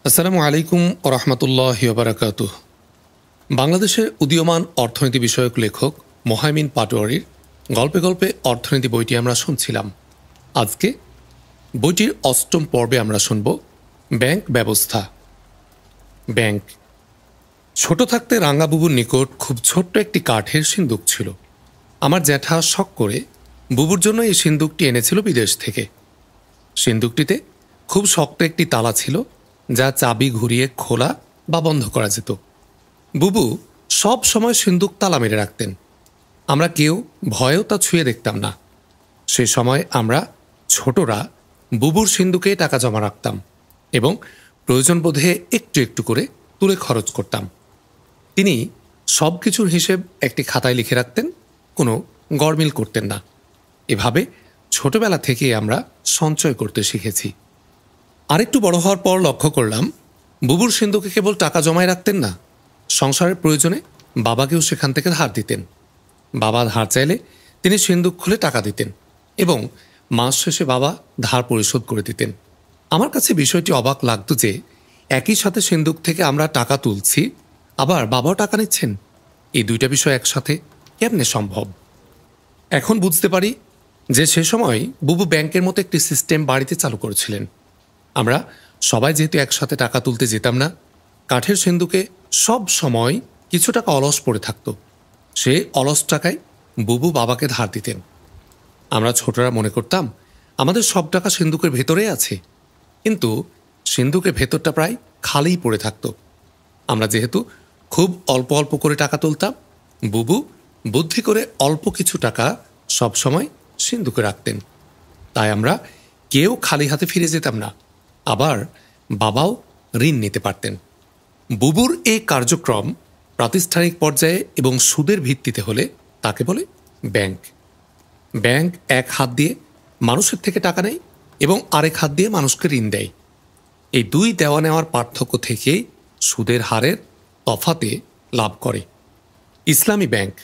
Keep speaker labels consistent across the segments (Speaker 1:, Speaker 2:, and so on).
Speaker 1: আসসালামু আলাইকুম ওরহমতুল্লাহি ওবারাকাতুহ। বাংলাদেশের উদীয়মান অর্থনীতি বিষয়ক লেখক মোহাইমিন পাটোয়ারির গল্পে গল্পে অর্থনীতি বইটি আমরা শুনছিলাম। আজকে বইটির অষ্টম পর্বে আমরা শুনব ব্যাংক ব্যবস্থা। ব্যাংক। ছোট থাকতে রাঙ্গাবুবুর নিকট খুব ছোট্ট একটি কাঠের সিন্দুক ছিল। আমার জ্যাঠা শখ করে বুবুর জন্য এই সিন্দুকটি এনেছিল বিদেশ থেকে। সিন্দুকটিতে খুব শক্ত একটি তালা ছিল, যা চাবি ঘুরিয়ে খোলা বা বন্ধ করা যেত। বুবু সব সময় সিন্দুক তালা মেরে রাখতেন। আমরা কেউ ভয়েও তা ছুঁয়ে দেখতাম না। সে সময় আমরা ছোটরা বুবুর সিন্দুকে টাকা জমা রাখতাম এবং প্রয়োজন বোধে একটু একটু করে তুলে খরচ করতাম। তিনি সব কিছুর হিসেব একটি খাতায় লিখে রাখতেন, কোনো গড়মিল করতেন না। এভাবে ছোটবেলা থেকেই আমরা সঞ্চয় করতে শিখেছি। আরেকটু বড় হওয়ার পর লক্ষ্য করলাম, বুবুর সিন্দুকে কেবল টাকা জমায় রাখতেন না, সংসারের প্রয়োজনে বাবাকেও সেখান থেকে ধার দিতেন। বাবা ধার চাইলে তিনি সিন্দুক খুলে টাকা দিতেন এবং মাস শেষে বাবা ধার পরিশোধ করে দিতেন। আমার কাছে বিষয়টি অবাক লাগতো যে একই সাথে সিন্দুক থেকে আমরা টাকা তুলছি, আবার বাবাও টাকা নিচ্ছেন। এই দুইটা বিষয় একসাথে কেমনে সম্ভব? এখন বুঝতে পারি যে সে সময় বুবু ব্যাংকের মতো একটি সিস্টেম বাড়িতে চালু করেছিলেন। আমরা সবাই যেহেতু একসাথে টাকা তুলতে যেতাম না, কাঠের সিন্দুকে সব সময় কিছু টাকা অলস পড়ে থাকত। সে অলস টাকায় বুবু বাবাকে ধার দিতেন। আমরা ছোটরা মনে করতাম আমাদের সব টাকা সিন্দুকের ভেতরে আছে, কিন্তু সিন্দুকের ভেতরটা প্রায় খালিই পড়ে থাকত। আমরা যেহেতু খুব অল্প অল্প করে টাকা তুলতাম, বুবু বুদ্ধি করে অল্প কিছু টাকা সবসময় সিন্দুকে রাখতেন। তাই আমরা কেউ খালি হাতে ফিরে যেতাম না, আবার বাবাও ঋণ নিতে পারতেন। বুবুর এই কার্যক্রম প্রাতিষ্ঠানিক পর্যায়ে এবং সুদের ভিত্তিতে হলে তাকে বলে ব্যাংক। ব্যাংক এক হাত দিয়ে মানুষের থেকে টাকা নেয় এবং আরেক হাত দিয়ে মানুষকে ঋণ দেয়। এই দুই দেওয়া নেওয়ার পার্থক্য থেকে সুদের হারের তফাতে লাভ করে। ইসলামী ব্যাংক।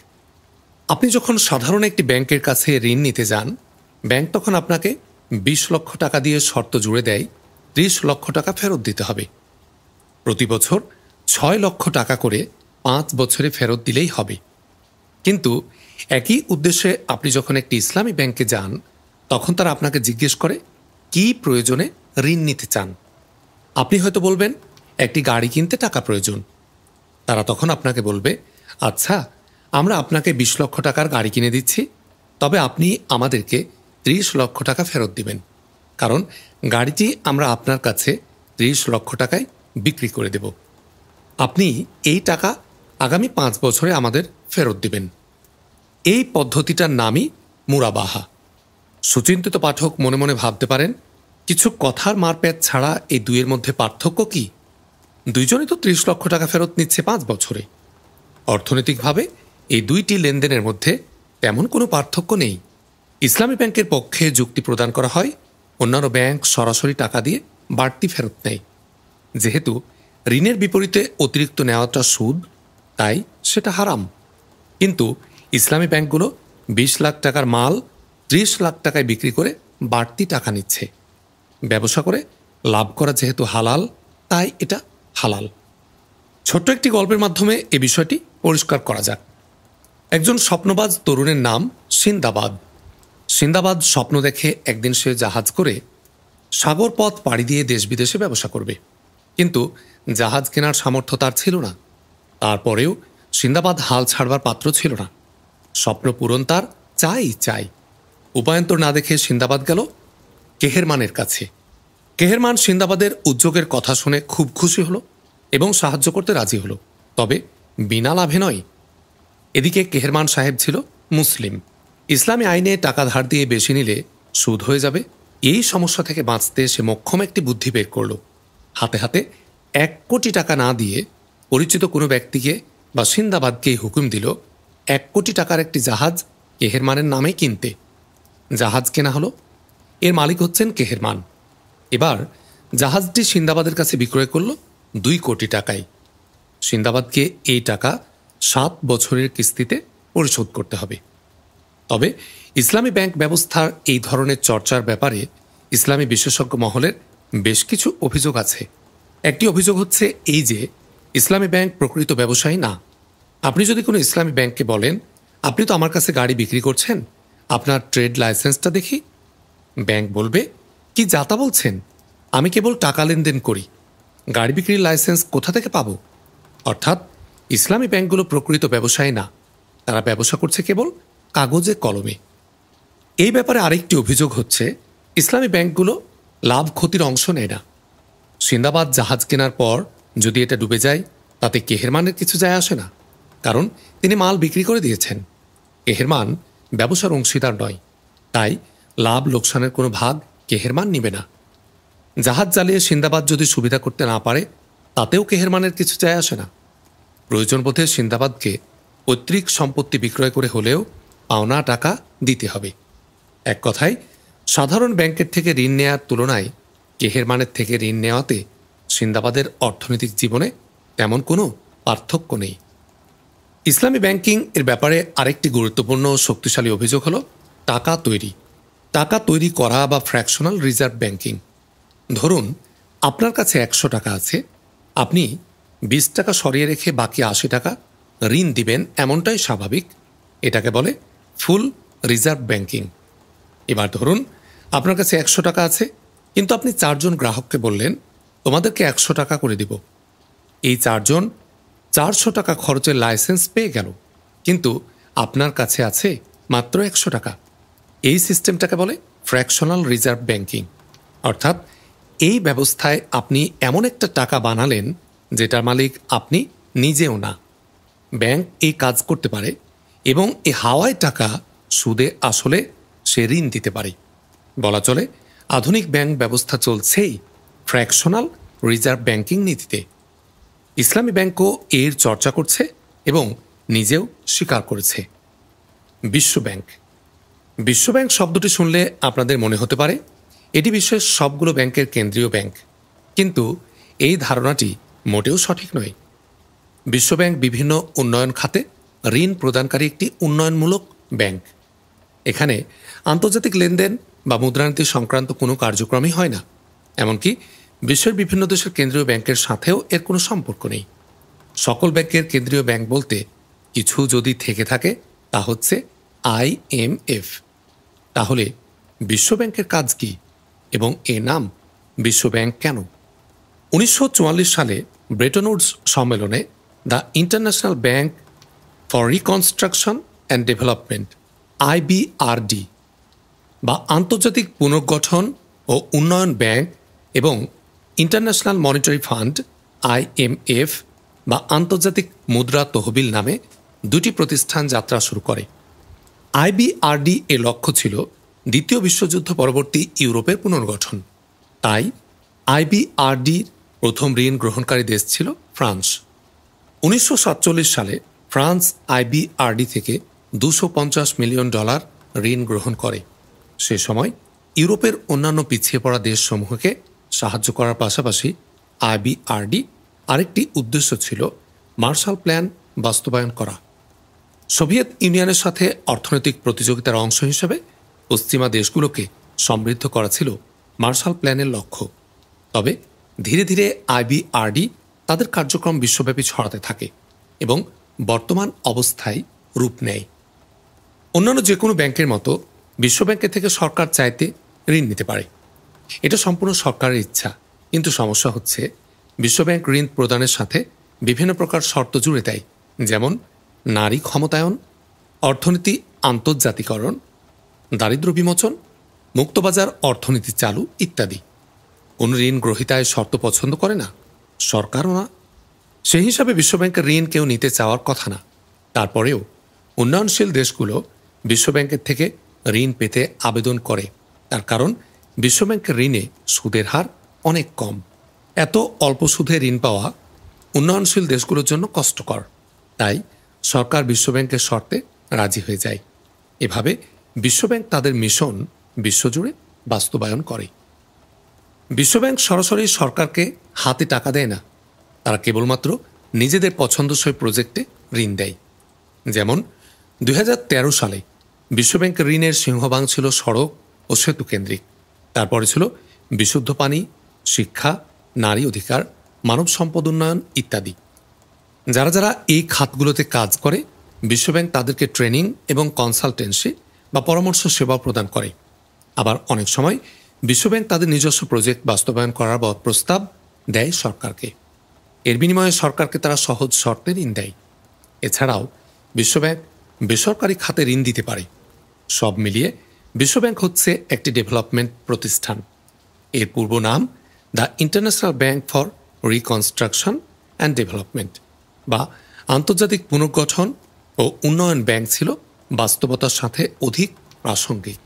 Speaker 1: আপনি যখন সাধারণ একটি ব্যাংকের কাছে ঋণ নিতে যান, ব্যাংক তখন আপনাকে 20 লক্ষ টাকা দিয়ে শর্ত জুড়ে দেয় 30 লক্ষ টাকা ফেরত দিতে হবে। প্রতি বছর 6 লক্ষ টাকা করে 5 বছরে ফেরত দিলেই হবে। কিন্তু একই উদ্দেশ্যে আপনি যখন একটি ইসলামী ব্যাংকে যান, তখন তারা আপনাকে জিজ্ঞেস করে কি প্রয়োজনে ঋণ নিতে চান। আপনি হয়তো বলবেন একটি গাড়ি কিনতে টাকা প্রয়োজন। তারা তখন আপনাকে বলবে, আচ্ছা, আমরা আপনাকে 20 লক্ষ টাকার গাড়ি কিনে দিচ্ছি, তবে আপনি আমাদেরকে 30 লক্ষ টাকা ফেরত দিবেন, কারণ গাড়িটি আমরা আপনার কাছে 30 লক্ষ টাকায় বিক্রি করে দেব। আপনি এই টাকা আগামী 5 বছরে আমাদের ফেরত দিবেন। এই পদ্ধতিটার নামই মুরাবাহা। সুচিন্তিত পাঠক মনে মনে ভাবতে পারেন, কিছু কথার মারপ্যাচ ছাড়া এই দুইয়ের মধ্যে পার্থক্য কি? দুইজনই তো 30 লক্ষ টাকা ফেরত নিচ্ছে 5 বছরে। অর্থনৈতিকভাবে এই দুইটি লেনদেনের মধ্যে তেমন কোনো পার্থক্য নেই। ইসলামী ব্যাংকের পক্ষে যুক্তি প্রদান করা হয়, অন্যান্য ব্যাংক সরাসরি টাকা দিয়ে বাড়তি ফেরত নেয়। যেহেতু ঋণের বিপরীতে অতিরিক্ত নেওয়াটা সুদ, তাই সেটা হারাম। কিন্তু ইসলামী ব্যাংকগুলো 20 লাখ টাকার মাল 30 লাখ টাকায় বিক্রি করে বাড়তি টাকা নিচ্ছে। ব্যবসা করে লাভ করা যেহেতু হালাল, তাই এটা হালাল। ছোট্ট একটি গল্পের মাধ্যমে এ বিষয়টি পরিষ্কার করা যাক। একজন স্বপ্নবাজ তরুণের নাম সিন্দাবাদ। সিন্দাবাদ স্বপ্ন দেখে একদিন সে জাহাজ করে সাগর পথ পাড়ি দিয়ে দেশ বিদেশে ব্যবসা করবে, কিন্তু জাহাজ কেনার সামর্থ্য তার ছিল না। তারপরেও সিন্দাবাদ হাল ছাড়বার পাত্র ছিল না। স্বপ্ন পূরণ তার চাই। উপায়ন্তর না দেখে সিন্দাবাদ গেল কেহেরমানের কাছে। কেহেরমান সিন্দাবাদের উদ্যোগের কথা শুনে খুব খুশি হলো এবং সাহায্য করতে রাজি হলো, তবে বিনা লাভে নয়। এদিকে কেহেরমান সাহেব ছিল মুসলিম। ইসলামী আইনে টাকা ধার দিয়ে বেশি নিলে সুদ হয়ে যাবে, এই সমস্যা থেকে বাঁচতে সে মোক্ষম একটি বুদ্ধি বের করল। হাতে হাতে 1 কোটি টাকা না দিয়ে পরিচিত কোনো ব্যক্তিকে বা সিন্দাবাদকেই হুকুম দিল 1 কোটি টাকার একটি জাহাজ কেহেরমানের নামে কিনতে। জাহাজ কেনা হলো। এর মালিক হচ্ছেন কেহেরমান। এবার জাহাজটি সিন্দাবাদের কাছে বিক্রয় করল 2 কোটি টাকায়। সিন্দাবাদকে এই টাকা 7 বছরের কিস্তিতে পরিশোধ করতে হবে। তবে ইসলামী ব্যাংক ব্যবস্থার এই ধরনের চর্চার ব্যাপারে ইসলামী বিশেষজ্ঞ মহলের বেশ কিছু অভিযোগ আছে। একটি অভিযোগ হচ্ছে এই যে ইসলামী ব্যাংক প্রকৃত ব্যবসায়ী না। আপনি যদি কোনো ইসলামী ব্যাংককে বলেন, আপনি তো আমার কাছে গাড়ি বিক্রি করছেন, আপনার ট্রেড লাইসেন্সটা দেখি, ব্যাংক বলবে, কি যাতা বলছেন, আমি কেবল টাকা লেনদেন করি, গাড়ি বিক্রির লাইসেন্স কোথা থেকে পাবো? অর্থাৎ ইসলামী ব্যাংকগুলো প্রকৃত ব্যবসায়ী না, তারা ব্যবসা করছে কেবল কাগজে কলমে। এই ব্যাপারে আরেকটি অভিযোগ হচ্ছে ইসলামী ব্যাংকগুলো লাভ ক্ষতির অংশ নেয় না। সিন্দাবাদ জাহাজ কেনার পর যদি এটা ডুবে যায় তাতে কেহেরমানের কিছু যায় আসে না, কারণ তিনি মাল বিক্রি করে দিয়েছেন। কেহেরমান ব্যবসার অংশীদার নয়, তাই লাভ লোকসানের কোনো ভাগ কেহেরমান নিবে না। জাহাজ জ্বালিয়ে সিন্দাবাদ যদি সুবিধা করতে না পারে তাতেও কেহেরমানের কিছু যায় আসে না। প্রয়োজন বোধে সিন্দাবাদকে পৈতৃক সম্পত্তি বিক্রয় করে হলেও পাওনা টাকা দিতে হবে। এক কথায় সাধারণ ব্যাংকের থেকে ঋণ নেওয়ার তুলনায় কেহেরমানের থেকে ঋণ নেওয়াতে সিন্দাবাদের অর্থনৈতিক জীবনে তেমন কোনো পার্থক্য নেই। ইসলামী ব্যাংকিং এর ব্যাপারে আরেকটি গুরুত্বপূর্ণ ও শক্তিশালী অভিযোগ হল টাকা তৈরি। টাকা তৈরি করা বা ফ্র্যাকশনাল রিজার্ভ ব্যাংকিং। ধরুন আপনার কাছে 100 টাকা আছে, আপনি 20 টাকা সরিয়ে রেখে বাকি 80 টাকা ঋণ দিবেন, এমনটাই স্বাভাবিক। এটাকে বলে ফুল রিজার্ভ ব্যাংকিং। এবার ধরুন আপনার কাছে 100 টাকা আছে, কিন্তু আপনি 4 জন গ্রাহককে বললেন তোমাদেরকে 100 টাকা করে দিব। এই 4 জন 400 টাকা খরচের লাইসেন্স পেয়ে গেল, কিন্তু আপনার কাছে আছে মাত্র 100 টাকা। এই সিস্টেমটাকে বলে ফ্র্যাকশনাল রিজার্ভ ব্যাংকিং। অর্থাৎ এই ব্যবস্থায় আপনি এমন একটা টাকা বানালেন যেটার মালিক আপনি নিজেও না। ব্যাংক এই কাজ করতে পারে এবং এই হাওয়ায় টাকা সুদে আসলে সে ঋণ দিতে পারে। বলা চলে আধুনিক ব্যাংক ব্যবস্থা চলছেই ফ্র্যাকশনাল রিজার্ভ ব্যাংকিং নীতিতে। ইসলামী ব্যাংকও এর চর্চা করছে এবং নিজেও স্বীকার করেছে। বিশ্বব্যাংক। বিশ্বব্যাংক শব্দটি শুনলে আপনাদের মনে হতে পারে এটি বিশ্বের সবগুলো ব্যাংকের কেন্দ্রীয় ব্যাংক, কিন্তু এই ধারণাটি মোটেও সঠিক নয়। বিশ্বব্যাংক বিভিন্ন উন্নয়ন খাতে ঋণ প্রদানকারী একটি উন্নয়নমূলক ব্যাংক। এখানে আন্তর্জাতিক লেনদেন বা মুদ্রানীতি সংক্রান্ত কোনো কার্যক্রমই হয় না। এমনকি বিশ্বের বিভিন্ন দেশের কেন্দ্রীয় ব্যাংকের সাথেও এর কোনো সম্পর্ক নেই। সকল ব্যাংকের কেন্দ্রীয় ব্যাংক বলতে কিছু যদি থেকে থাকে তা হচ্ছে IMF। তাহলে বিশ্বব্যাংকের কাজ কি এবং এর নাম বিশ্বব্যাংক কেন? 1944 সালে ব্রেটন উডস সম্মেলনে the international bank for reconstruction and development IBRD বা আন্তর্জাতিক পুনর্গঠন ও উন্নয়ন ব্যাংক এবং ইন্টারন্যাশনাল মনিটারি ফান্ড IMF বা আন্তর্জাতিক মুদ্রা তহবিল নামে দুটি প্রতিষ্ঠান যাত্রা শুরু করে। IBRD এর লক্ষ্য ছিল দ্বিতীয় বিশ্বযুদ্ধ পরবর্তী ইউরোপের পুনর্গঠন। তাই IBRDর প্রথম ঋণ গ্রহণকারী দেশ ছিল ফ্রান্স। 1947 সালে ফ্রান্স IBRD থেকে $250 মিলিয়ন ঋণ গ্রহণ করে। সে সময় ইউরোপের অন্যান্য পিছিয়ে পড়া দেশসমূহকে সাহায্য করার পাশাপাশি IBRD আরেকটি উদ্দেশ্য ছিল মার্শাল প্ল্যান বাস্তবায়ন করা। সোভিয়েত ইউনিয়নের সাথে অর্থনৈতিক প্রতিযোগিতার অংশ হিসেবে পশ্চিমা দেশগুলোকে সমৃদ্ধ করা ছিল মার্শাল প্ল্যানের লক্ষ্য। তবে ধীরে ধীরে IBRD তাদের কার্যক্রম বিশ্বব্যাপী ছড়াতে থাকে এবং বর্তমান অবস্থায় রূপ নেয়। অন্যান্য যে কোনো ব্যাংকের মতো বিশ্বব্যাংকের থেকে সরকার চাইতে ঋণ নিতে পারে, এটা সম্পূর্ণ সরকারের ইচ্ছা। কিন্তু সমস্যা হচ্ছে বিশ্বব্যাংক ঋণ প্রদানের সাথে বিভিন্ন প্রকার শর্ত জুড়ে দেয়, যেমন নারী ক্ষমতায়ন, অর্থনীতি আন্তর্জাতিকরণ, দারিদ্র্য বিমোচন, মুক্তবাজার অর্থনীতি চালু ইত্যাদি। কোনো ঋণ গ্রহীতায় শর্ত পছন্দ করে না, সরকারও না। সেই হিসাবে বিশ্বব্যাংকের ঋণ কেউ নিতে চাওয়ার কথা না। তারপরেও উন্নয়নশীল দেশগুলো বিশ্বব্যাংকের থেকে ঋণ পেতে আবেদন করে, তার কারণ বিশ্বব্যাংকের ঋণে সুদের হার অনেক কম। এত অল্প সুদে ঋণ পাওয়া উন্নয়নশীল দেশগুলোর জন্য কষ্টকর। তাই সরকার বিশ্বব্যাংকের শর্তে রাজি হয়ে যায়। এভাবে বিশ্বব্যাংক তাদের মিশন বিশ্বজুড়ে বাস্তবায়ন করে। বিশ্বব্যাংক সরাসরি সরকারকে হাতে টাকা দেয় না, তারা কেবলমাত্র নিজেদের পছন্দসই প্রজেক্টে ঋণ দেয়। যেমন 2013 সালে বিশ্বব্যাংকের ঋণের সিংহভাগ ছিল সড়ক ও সেতু কেন্দ্রিক। তারপরে ছিল বিশুদ্ধ পানি, শিক্ষা, নারী অধিকার, মানব সম্পদ উন্নয়ন ইত্যাদি। যারা যারা এই খাতগুলোতে কাজ করে বিশ্বব্যাংক তাদেরকে ট্রেনিং এবং কনসালটেন্সি বা পরামর্শ সেবা প্রদান করে। আবার অনেক সময় বিশ্বব্যাংক তাদের নিজস্ব প্রজেক্ট বাস্তবায়ন করার প্রস্তাব দেয় সরকারকে। এর বিনিময়ে সরকারকে তারা সহজ শর্তে ঋণ দেয়। এছাড়াও বিশ্বব্যাংক বেসরকারি খাতে ঋণ দিতে পারে। সব মিলিয়ে বিশ্বব্যাংক হচ্ছে একটি ডেভেলপমেন্ট প্রতিষ্ঠান। এর পূর্ব নাম the international bank for reconstruction and development বা আন্তর্জাতিক পুনর্গঠন ও উন্নয়ন ব্যাংক ছিল বাস্তবতার সাথে অধিক প্রাসঙ্গিক।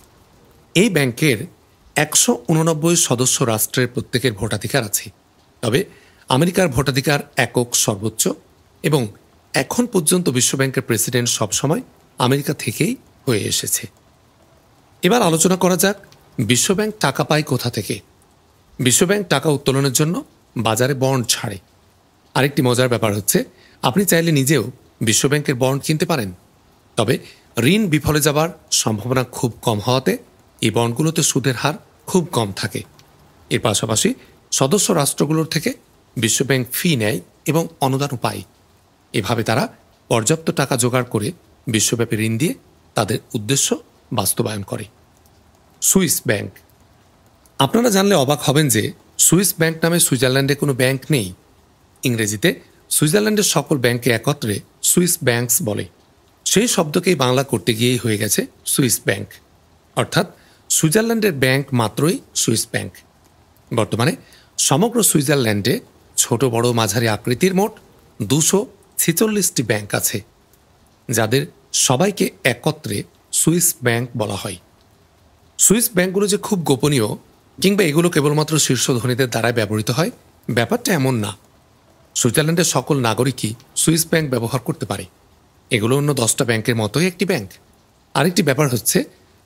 Speaker 1: এই ব্যাংকের 189 সদস্য রাষ্ট্রের প্রত্যেকের ভোটাধিকার আছে। তবে আমেরিকার ভোটাধিকার একক সর্বোচ্চ এবং এখন পর্যন্ত বিশ্বব্যাংকের প্রেসিডেন্ট সবসময় আমেরিকা থেকেই হয়ে এসেছে। এবার আলোচনা করা যাক বিশ্বব্যাংক টাকা পায় কোথা থেকে। বিশ্বব্যাংক টাকা উত্তোলনের জন্য বাজারে বন্ড ছাড়ে। আরেকটি মজার ব্যাপার হচ্ছে আপনি চাইলে নিজেও বিশ্বব্যাংকের বন্ড কিনতে পারেন। তবে ঋণ বিফলে যাবার সম্ভাবনা খুব কম হওয়াতে এই বন্ডগুলোতে সুদের হার খুব কম থাকে। এর পাশাপাশি সদস্য রাষ্ট্রগুলোর থেকে বিশ্বব্যাংক ফি নেয় এবং অনুদানও পায়। এভাবে তারা পর্যাপ্ত টাকা জোগাড় করে বিশ্বব্যাপী ঋণ দিয়ে তাদের উদ্দেশ্য বাস্তবায়ন করে। Swiss bank. আপনারা জানলে অবাক হবেন যে সুইস ব্যাংক নামে সুইজারল্যান্ডে কোনো ব্যাংক নেই। ইংরেজিতে সুইজারল্যান্ডের সকল ব্যাংকে একত্রে সুইস ব্যাংকস বলে। সেই শব্দকেই বাংলা করতে গিয়েই হয়ে গেছে সুইস ব্যাংক, অর্থাৎ সুইজারল্যান্ডের ব্যাংক মাত্রই সুইস ব্যাংক। বর্তমানে সমগ্র সুইজারল্যান্ডে ছোট বড় মাঝারি আকৃতির মোট 246টি ব্যাংক আছে, যাদের সবাইকে একত্রে সুইস ব্যাংক বলা হয়। সুইস ব্যাংকগুলো যে খুব গোপনীয় কিংবা এগুলো কেবলমাত্র শীর্ষ ধনীদের দ্বারাই ব্যবহৃত হয়, ব্যাপারটা এমন না। সুইজারল্যান্ডের সকল নাগরিকই সুইস ব্যাংক ব্যবহার করতে পারে। এগুলো অন্য 10টা ব্যাংকের মতোই একটি ব্যাংক। আরেকটি ব্যাপার হচ্ছে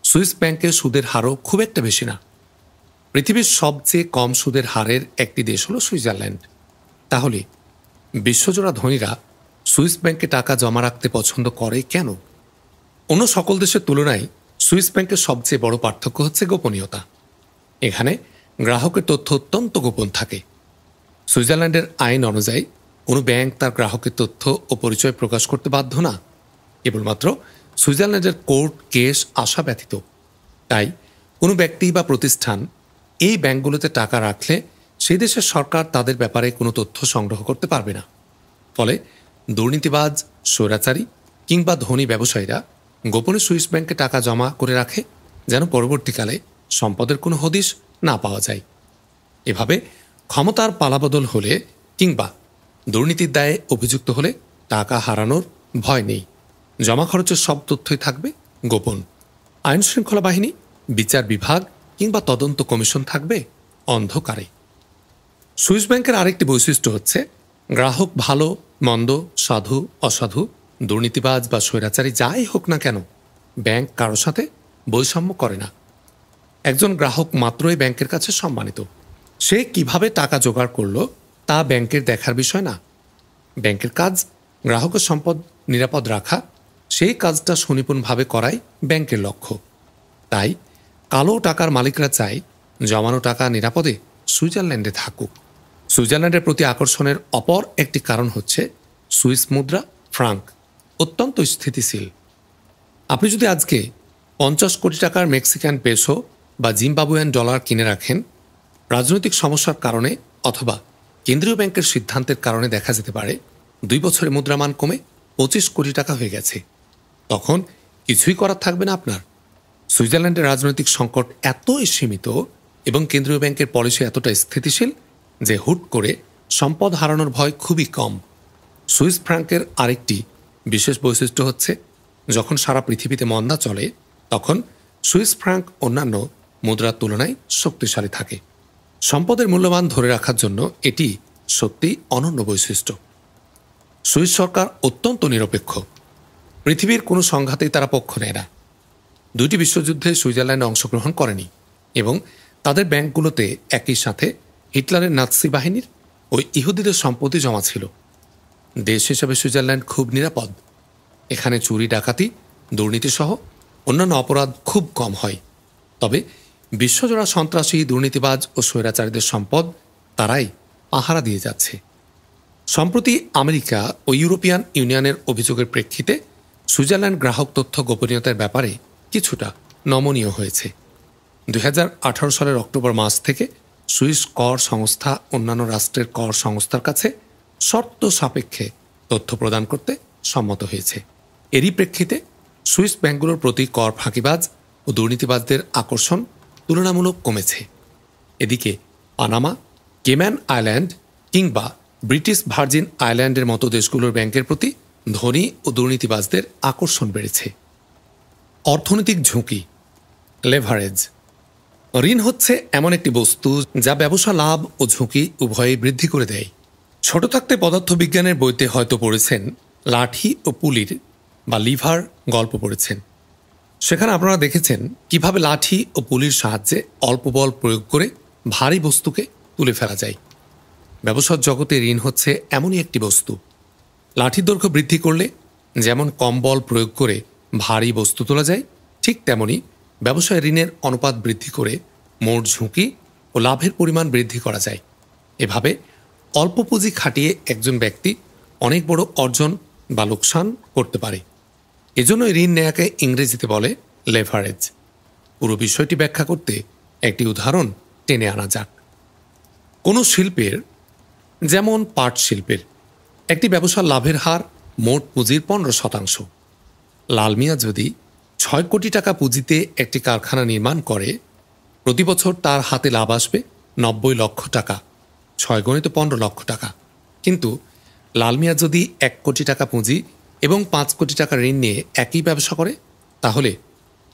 Speaker 1: সুইস ব্যাংকের সুদের হারও খুব একটা বেশি না। পৃথিবীর সবচেয়ে কম সুদের হারের একটি দেশ হলো সুইজারল্যান্ড। তাহলে বিশ্বজোড়া ধনীরা সুইস ব্যাংকে টাকা জমা রাখতে পছন্দ করে কেন? অন্য সকল দেশের তুলনায় সুইস ব্যাংকের সবচেয়ে বড় পার্থক্য হচ্ছে গোপনীয়তা। এখানে গ্রাহকের তথ্য অত্যন্ত গোপন থাকে। সুইজারল্যান্ডের আইন অনুযায়ী কোনো ব্যাংক তার গ্রাহকের তথ্য ও পরিচয় প্রকাশ করতে বাধ্য না, কেবলমাত্র সুইজারল্যান্ডের কোর্ট কেস আসা ব্যতীত। তাই কোনো ব্যক্তি বা প্রতিষ্ঠান এই ব্যাংকগুলোতে টাকা রাখলে সেই দেশের সরকার তাদের ব্যাপারে কোনো তথ্য সংগ্রহ করতে পারবে না। ফলে দুর্নীতিবাজ, স্বৈরাচারী কিংবা ধনী ব্যবসায়ীরা গোপনে সুইস ব্যাংকে টাকা জমা করে রাখে, যেন পরবর্তীকালে সম্পদের কোনো হদিশ না পাওয়া যায়। এভাবে ক্ষমতার পালাবদল হলে কিংবা দুর্নীতির দায়ে অভিযুক্ত হলে টাকা হারানোর ভয় নেই। জমা খরচের সব তথ্যই থাকবে গোপন। আইন শৃঙ্খলা বাহিনী, বিচার বিভাগ কিংবা তদন্ত কমিশন থাকবে অন্ধকারে। সুইস ব্যাংকের আরেকটি বৈশিষ্ট্য হচ্ছে গ্রাহক ভালো মন্দ, সাধু অসাধু, দুর্নীতিবাজ বা স্বৈরাচারী যাই হোক না কেন, ব্যাংক কারো সাথে বৈষম্য করে না। একজন গ্রাহক মাত্রই ব্যাংকের কাছে সম্মানিত। সে কিভাবে টাকা জোগাড় করলো তা ব্যাংকের দেখার বিষয় না। ব্যাংকের কাজ গ্রাহকের সম্পদ নিরাপদ রাখা, সেই কাজটা সুনিপুণভাবে করাই ব্যাংকের লক্ষ্য। তাই কালো টাকার মালিকরা চায় জমানো টাকা নিরাপদে সুইজারল্যান্ডে থাকুক। সুইজারল্যান্ডের প্রতি আকর্ষণের অপর একটি কারণ হচ্ছে সুইস মুদ্রা ফ্রাঙ্ক অত্যন্ত স্থিতিশীল। আপনি যদি আজকে 50 কোটি টাকার মেক্সিকান পেসো বা জিম্বাবুয়ান ডলার কিনে রাখেন, রাজনৈতিক সমস্যার কারণে অথবা কেন্দ্রীয় ব্যাংকের সিদ্ধান্তের কারণে দেখা যেতে পারে 2 বছরে মুদ্রামান কমে 25 কোটি টাকা হয়ে গেছে। তখন কিছুই করার থাকবে না আপনার। সুইজারল্যান্ডের রাজনৈতিক সংকট এতই সীমিত এবং কেন্দ্রীয় ব্যাংকের পলিসি এতটা স্থিতিশীল যে হুট করে সম্পদ হারানোর ভয় খুবই কম। সুইস ফ্রাঙ্কের আরেকটি বিশেষ বৈশিষ্ট্য হচ্ছে যখন সারা পৃথিবীতে মন্দা চলে তখন সুইস ফ্রাঙ্ক অন্যান্য মুদ্রার তুলনায় শক্তিশালী থাকে। সম্পদের মূল্যমান ধরে রাখার জন্য এটি সত্যিই অনন্য বৈশিষ্ট্য। সুইস সরকার অত্যন্ত নিরপেক্ষ। পৃথিবীর কোনো সংঘাতেই তারা পক্ষ নেয় না। 2টি বিশ্বযুদ্ধে সুইজারল্যান্ড অংশগ্রহণ করেনি এবং তাদের ব্যাংকগুলোতে একই সাথে হিটলারের নাৎসি বাহিনীর ও ইহুদিদের সম্পত্তি জমা ছিল। দেশ হিসেবে সুইজারল্যান্ড খুব নিরাপদ। এখানে চুরি ডাকাতি, দুর্নীতিসহ অন্যান্য অপরাধ খুব কম হয়। তবে বিশ্বজোড়া সন্ত্রাসী, দুর্নীতিবাজ ও স্বৈরাচারীদের সম্পদ তারাই পাহারা দিয়ে যাচ্ছে। সম্প্রতি আমেরিকা ও ইউরোপিয়ান ইউনিয়নের অভিযোগের প্রেক্ষিতে সুইজারল্যান্ড গ্রাহক তথ্য গোপনীয়তার ব্যাপারে কিছুটা নমনীয় হয়েছে। 2018 সালের অক্টোবর মাস থেকে সুইস কর সংস্থা অন্যান্য রাষ্ট্রের কর সংস্থার কাছে শর্ত সাপেক্ষে তথ্য প্রদান করতে সম্মত হয়েছে। এরই প্রেক্ষিতে সুইস ব্যাংকগুলোর প্রতি কর ফাঁকিবাজ ও দুর্নীতিবাজদের আকর্ষণ তুলনামূলক কমেছে। এদিকে পানামা, কেম্যান আইল্যান্ড কিংবা ব্রিটিশ ভার্জিন আইল্যান্ডের মতো দেশগুলোর ব্যাংকের প্রতি ধনী ও দুর্নীতিবাজদের আকর্ষণ বেড়েছে। অর্থনৈতিক ঝুঁকি, লেভারেজ। ঋণ হচ্ছে এমন একটি বস্তু যা ব্যবসা লাভ ও ঝুঁকি উভয়ই বৃদ্ধি করে দেয়। ছোট থাকতে পদার্থবিজ্ঞানের বইতে হয়তো পড়েছেন লাঠি ও পুলির বা লিভার গল্প পড়েছেন। সেখানে আপনারা দেখেছেন কিভাবে লাঠি ও পুলির সাহায্যে অল্প বল প্রয়োগ করে ভারী বস্তুকে তুলে ফেলা যায়। ব্যবসার জগতে ঋণ হচ্ছে এমনই একটি বস্তু। লাঠির দৈর্ঘ্য বৃদ্ধি করলে যেমন কম বল প্রয়োগ করে ভারী বস্তু তোলা যায়, ঠিক তেমনি ব্যবসায় ঋণের অনুপাত বৃদ্ধি করে মোট ঝুঁকি ও লাভের পরিমাণ বৃদ্ধি করা যায়। এভাবে অল্প পুঁজি খাটিয়ে একজন ব্যক্তি অনেক বড় অর্জন বা লোকসান করতে পারে। এজন্য ঋণ নেয়াকে ইংরেজিতে বলে লেভারেজ। পুরো বিষয়টি ব্যাখ্যা করতে একটি উদাহরণ টেনে আনা যাক। কোনো শিল্পের, যেমন পাট শিল্পের, একটি ব্যবসার লাভের হার মোট পুঁজির 15%। লাল মিয়া যদি 6 কোটি টাকা পুঁজিতে একটি কারখানা নির্মাণ করে, প্রতি বছর তার হাতে লাভ আসবে 90 লক্ষ টাকা, 6 গণিত 15 লক্ষ টাকা। কিন্তু লাল মিয়া যদি 1 কোটি টাকা পুঁজি এবং 5 কোটি টাকা ঋণ নিয়ে একই ব্যবসা করে, তাহলে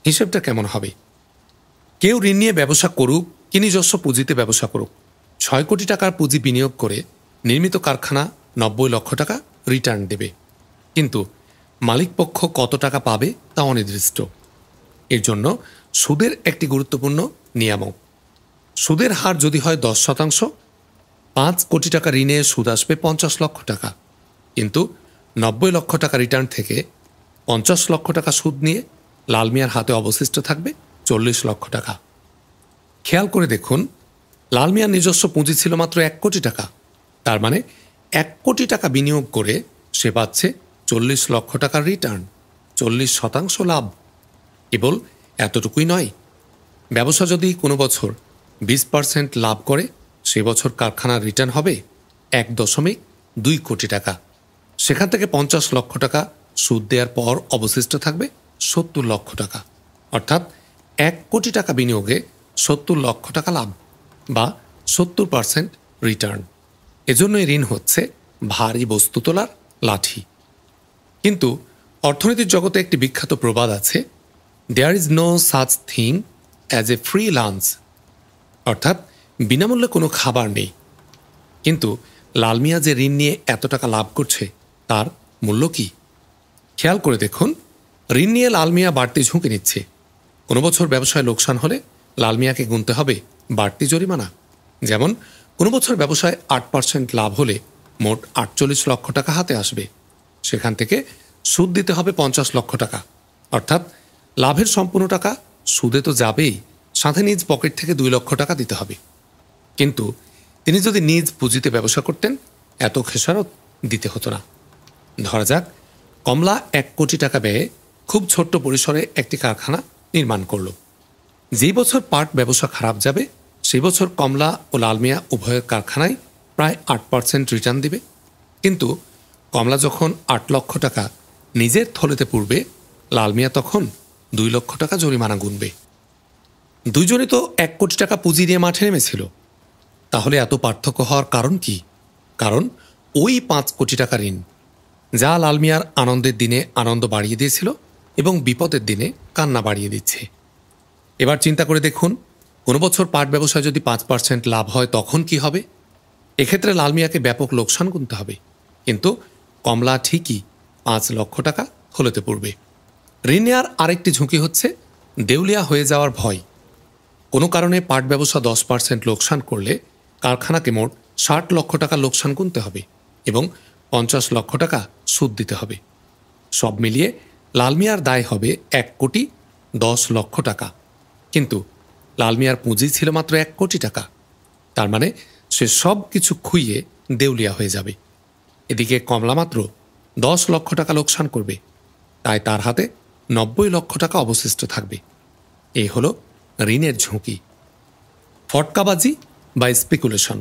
Speaker 1: হিসেবটা কেমন হবে? কেউ ঋণ নিয়ে ব্যবসা করুক কি নিজস্ব পুঁজিতে ব্যবসা করুক, 6 কোটি টাকার পুঁজি বিনিয়োগ করে নির্মিত কারখানা 90 লক্ষ টাকা রিটার্ন দেবে। কিন্তু মালিকপক্ষ কত টাকা পাবে তা অনির্দিষ্ট। এর জন্য সুদের একটি গুরুত্বপূর্ণ নিয়ামক। সুদের হার যদি হয় 10%, 5 কোটি টাকা ঋণে সুদ আসবে 50 লক্ষ টাকা। কিন্তু 90 লক্ষ টাকা রিটার্ন থেকে 50 লক্ষ টাকা সুদ নিয়ে লাল মিয়ার হাতে অবশিষ্ট থাকবে 40 লক্ষ টাকা। খেয়াল করে দেখুন, লাল মিয়ার নিজস্ব পুঁজি ছিল মাত্র 1 কোটি টাকা। তার মানে 1 কোটি টাকা বিনিয়োগ করে সে পাচ্ছে 40 লক্ষ টাকার রিটার্ন, 40% লাভ। কেবল এতটুকুই নয়, ব্যবসা যদি কোনো বছর 20% লাভ করে, সে বছর কারখানার রিটার্ন হবে 1.2 কোটি টাকা। সেখান থেকে 50 লক্ষ টাকা সুদ দেওয়ার পর অবশিষ্ট থাকবে 70 লক্ষ টাকা। অর্থাৎ 1 কোটি টাকা বিনিয়োগে 70 লক্ষ টাকা লাভ বা 70% রিটার্ন। এজন্যই ঋণ হচ্ছে ভারী বস্তু তোলার লাঠি। কিন্তু অর্থনীতির জগতে একটি বিখ্যাত প্রবাদ আছে, there is no such thing as a free lunch, অর্থাৎ বিনামূল্যে কোনো খাবার নেই। কিন্তু লাল মিয়া যে ঋণ নিয়ে এত টাকা লাভ করছে, তার মূল্য কি? খেয়াল করে দেখুন, ঋণ নিয়ে লাল মিয়া বাড়তি ঝুঁকি নিচ্ছে। কোনো বছর ব্যবসায় লোকসান হলে লাল মিয়াকে গুনতে হবে বাড়তি জরিমানা। যেমন কোনো বছর ব্যবসায় 8% লাভ হলে মোট 48 লক্ষ টাকা হাতে আসবে। সেখান থেকে সুদ দিতে হবে 50 লক্ষ টাকা। অর্থাৎ লাভের সম্পূর্ণ টাকা সুদে তো যাবেই, সাথে নিজ পকেট থেকে 2 লক্ষ টাকা দিতে হবে। কিন্তু তিনি যদি নিজ পুঁজিতে ব্যবসা করতেন, এত খেসারত দিতে হতো না। ধরা যাক কমলা 1 কোটি টাকা ব্যয়ে খুব ছোট্ট পরিসরে একটি কারখানা নির্মাণ করল। যেই বছর পাট ব্যবসা খারাপ যাবে, সেই বছর কমলা ও লাল মিয়া উভয়ের কারখানায় প্রায় 8% রিটার্ন দিবে। কিন্তু কমলা যখন 8 লক্ষ টাকা নিজের থলেতে পুরবে, লাল মিয়া তখন 2 লক্ষ টাকা জরিমানা গুনবে। দুইজনই তো 1 কোটি টাকা পুঁজি নিয়ে মাঠে নেমেছিল। তাহলে এত পার্থক্য হওয়ার কারণ কি? কারণ ওই 5 কোটি টাকা ঋণ, যা লাল মিয়ার আনন্দের দিনে আনন্দ বাড়িয়ে দিয়েছিল এবং বিপদের দিনে কান্না বাড়িয়ে দিচ্ছে। এবার চিন্তা করে দেখুন, কোনো বছর পাট ব্যবসায় যদি 5% লাভ হয়, তখন কি হবে? এক্ষেত্রে লাল মিয়াকে ব্যাপক লোকসান গুনতে হবে। কিন্তু কমলা ঠিকই 5 লক্ষ টাকা থলেতে পড়বে। ঋণ নেওয়ার আরেকটি ঝুঁকি হচ্ছে দেউলিয়া হয়ে যাওয়ার ভয়। কোনো কারণে পাট ব্যবসা 10% লোকসান করলে কারখানাকে মোট 60 লক্ষ টাকা লোকসান গুনতে হবে এবং 50 লক্ষ টাকা সুদ দিতে হবে। সব মিলিয়ে লাল মিয়ার দায় হবে 1 কোটি 10 লক্ষ টাকা। কিন্তু লাল মিয়ার পুঁজি ছিল মাত্র 1 কোটি টাকা। তার মানে সে সব কিছু খুইয়ে দেউলিয়া হয়ে যাবে। এদিকে কমলা মাত্র 10 লক্ষ টাকা লোকসান করবে, তাই তার হাতে 90 লক্ষ টাকা অবশিষ্ট থাকবে। এই হলো ঋণের ঝুঁকি। ফটকাবাজি বা স্পেকুলেশন।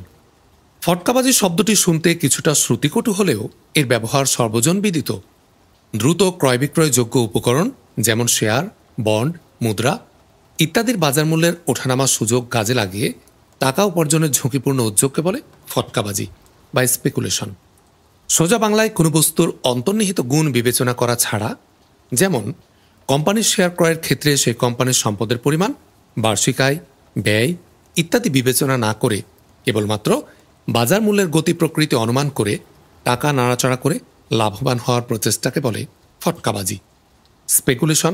Speaker 1: ফটকাবাজি শব্দটি শুনতে কিছুটা শ্রুতিকটু হলেও এর ব্যবহার সর্বজন বিদিত। দ্রুত ক্রয় বিক্রয়যোগ্য উপকরণ যেমন শেয়ার, বন্ড, মুদ্রা ইত্যাদির বাজার মূল্যের ওঠানামার সুযোগ কাজে লাগিয়ে টাকা উপার্জনের ঝুঁকিপূর্ণ উদ্যোগকে বলে ফটকাবাজি বা স্পেকুলেশন। সোজা বাংলায় কোনো বস্তুর অন্তর্নিহিত গুণ বিবেচনা করা ছাড়া, যেমন কোম্পানির শেয়ার ক্রয়ের ক্ষেত্রে সেই কোম্পানির সম্পদের পরিমাণ, বার্ষিক আয়, ব্যয় ইত্যাদি বিবেচনা না করে কেবলমাত্র বাজার মূল্যের গতি প্রকৃতি অনুমান করে টাকা নাড়াচাড়া করে লাভবান হওয়ার প্রচেষ্টাকে বলে ফটকাবাজি। স্পেকুলেশন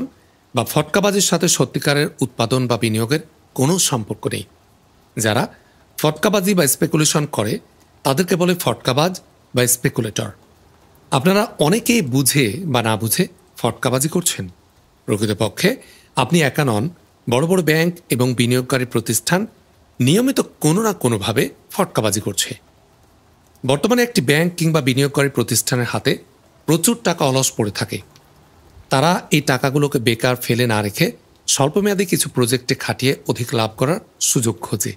Speaker 1: বা ফটকাবাজির সাথে সত্যিকারের উৎপাদন বা বিনিয়োগের কোনো সম্পর্ক নেই। যারা ফটকাবাজি বা স্পেকুলেশন করে তাদেরকে বলে ফটকাবাজ বা স্পেকুলেটর। আপনারা অনেকেই বুঝে বা না বুঝে ফটকাবাজি করছেন। প্রকৃতপক্ষে আপনি একা নন, বড় বড় ব্যাংক এবং বিনিয়োগকারী প্রতিষ্ঠান নিয়মিত কোনো না কোনোভাবে ফটকাবাজি করছে। বর্তমানে একটি ব্যাংক কিংবা বিনিয়োগকারী প্রতিষ্ঠানের হাতে প্রচুর টাকা অলস পড়ে থাকে। তারা এই টাকাগুলোকে বেকার ফেলে না রেখে স্বল্পমেয়াদী কিছু প্রজেক্টে খাটিয়ে অধিক লাভ করার সুযোগ খোঁজে।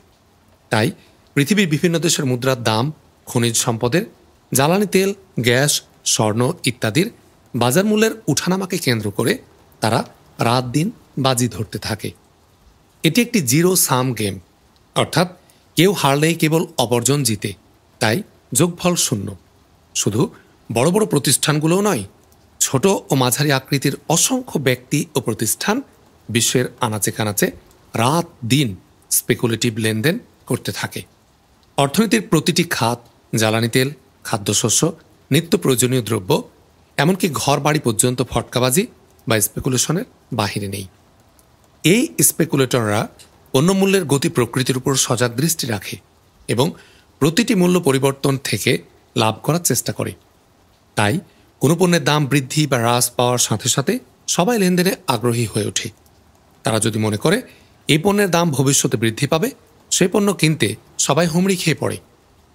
Speaker 1: তাই পৃথিবীর বিভিন্ন দেশের মুদ্রার দাম, খনিজ সম্পদের, জ্বালানি তেল, গ্যাস, স্বর্ণ ইত্যাদির বাজার মূল্যের উঠানামাকে কেন্দ্র করে তারা রাত দিন বাজি ধরতে থাকে। এটি একটি জিরো সাম গেম, অর্থাৎ কেউ হারলেই কেবল অপরজন জিতে, তাই যোগফল শূন্য। শুধু বড় বড় প্রতিষ্ঠানগুলোও নয়, ছোট ও মাঝারি আকৃতির অসংখ্য ব্যক্তি ও প্রতিষ্ঠান বিশ্বের আনাচে কানাচে রাত দিন স্পেকুলেটিভ লেনদেন করতে থাকে। অর্থনীতির প্রতিটি খাত, জ্বালানি তেল, খাদ্যশস্য, নিত্য প্রয়োজনীয় দ্রব্য, এমনকি ঘর বাড়ি পর্যন্ত ফটকাবাজি বা স্পেকুলেশনের বাহিরে নেই। এই স্পেকুলেটররা পণ্যমূল্যের গতি প্রকৃতির উপর সজাগ দৃষ্টি রাখে এবং প্রতিটি মূল্য পরিবর্তন থেকে লাভ করার চেষ্টা করে। তাই কোনো পণ্যের দাম বৃদ্ধি বা হ্রাস পাওয়ার সাথে সাথে সবাই লেনদেনে আগ্রহী হয়ে ওঠে। তারা যদি মনে করে এই পণ্যের দাম ভবিষ্যতে বৃদ্ধি পাবে, সেই পণ্য কিনতে সবাই হুমড়ি খেয়ে পড়ে।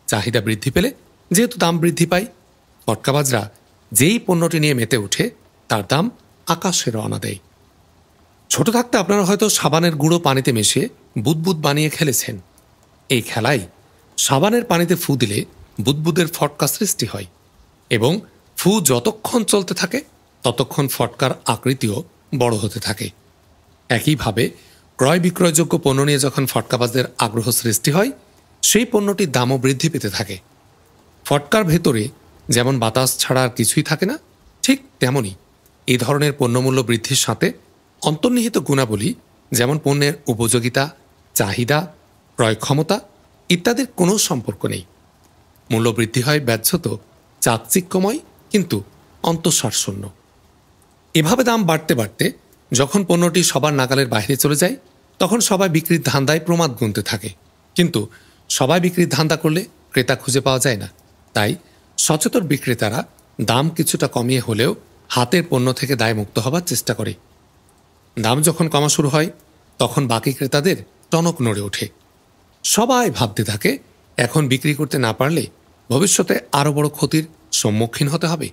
Speaker 1: চাহিদা বৃদ্ধি পেলে যেহেতু দাম বৃদ্ধি পায়, ফটকাবাজরা যেই পণ্যটি নিয়ে মেতে ওঠে তার দাম আকাশে রওনা দেয়। ছোট থাকতে আপনারা হয়তো সাবানের গুঁড়ো পানিতে মিশিয়ে বুদবুদ বানিয়ে খেলেছেন। এই খেলায় সাবানের পানিতে ফু দিলে বুদবুদের ফটকা সৃষ্টি হয় এবং ফু যতক্ষণ চলতে থাকে ততক্ষণ ফটকার আকৃতিও বড় হতে থাকে। একইভাবে ক্রয় বিক্রয়যোগ্য পণ্য নিয়ে যখন ফটকাবাজদের আগ্রহ সৃষ্টি হয়, সেই পণ্যটির দামও বৃদ্ধি পেতে থাকে। ফটকার ভেতরে যেমন বাতাস ছাড়া আর কিছুই থাকে না, ঠিক তেমনই এই ধরনের পণ্যমূল্য বৃদ্ধির সাথে অন্তর্নিহিত গুণাবলী যেমন পণ্যের উপযোগিতা, চাহিদা, ক্রয় ক্ষমতা ইত্যাদির কোনো সম্পর্ক নেই। মূল্য বৃদ্ধি হয় ব্যর্থত, চাকচিক্যময় কিন্তু অন্তঃসারশূন্য। এভাবে দাম বাড়তে বাড়তে যখন পণ্যটি সবার নাগালের বাইরে চলে যায়, তখন সবাই বিক্রির ধান্দায় প্রমাদ গুনতে থাকে। কিন্তু সবাই বিক্রির ধান্দা করলে ক্রেতা খুঁজে পাওয়া যায় না। তাই সচেতন বিক্রেতারা দাম কিছুটা কমিয়ে হলেও হাতের পণ্য থেকে দায়মুক্ত হবার চেষ্টা করে। দাম যখন কমা শুরু হয়, তখন বাকি ক্রেতাদের টনক নড়ে ওঠে। সবাই ভাবতে থাকে এখন বিক্রি করতে না পারলে ভবিষ্যতে আরও বড় ক্ষতির সম্মুখীন হতে হবে।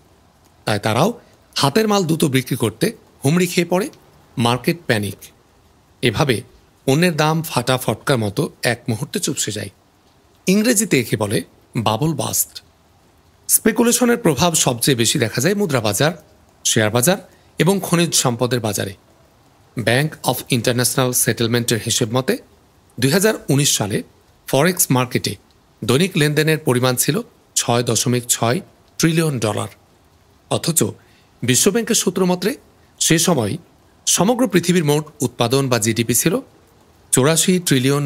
Speaker 1: তাই তারাও হাতের মাল দ্রুত বিক্রি করতে হুমড়ি খেয়ে পড়ে। Market panic. এভাবে পণ্যের দাম ফাটা ফটকার মতো এক মুহূর্তে চুপসে যায়। ইংরেজিতে একে বলে বাবল বাস্ট। স্পেকুলেশনের প্রভাব সবচেয়ে বেশি দেখা যায় মুদ্রা বাজার, শেয়ার বাজার এবং খনিজ সম্পদের বাজারে। ব্যাংক অফ ইন্টারন্যাশনাল সেটেলমেন্টের হিসেব মতে 2019 সালে ফরেক্স মার্কেটে দৈনিক লেনদেনের পরিমাণ ছিল $6.6 ট্রিলিয়ন। অথচ বিশ্বব্যাংকের সূত্র মতে সে সময় সমগ্র পৃথিবীর মোট উৎপাদন বা জিডিপি ছিল $84 ট্রিলিয়ন।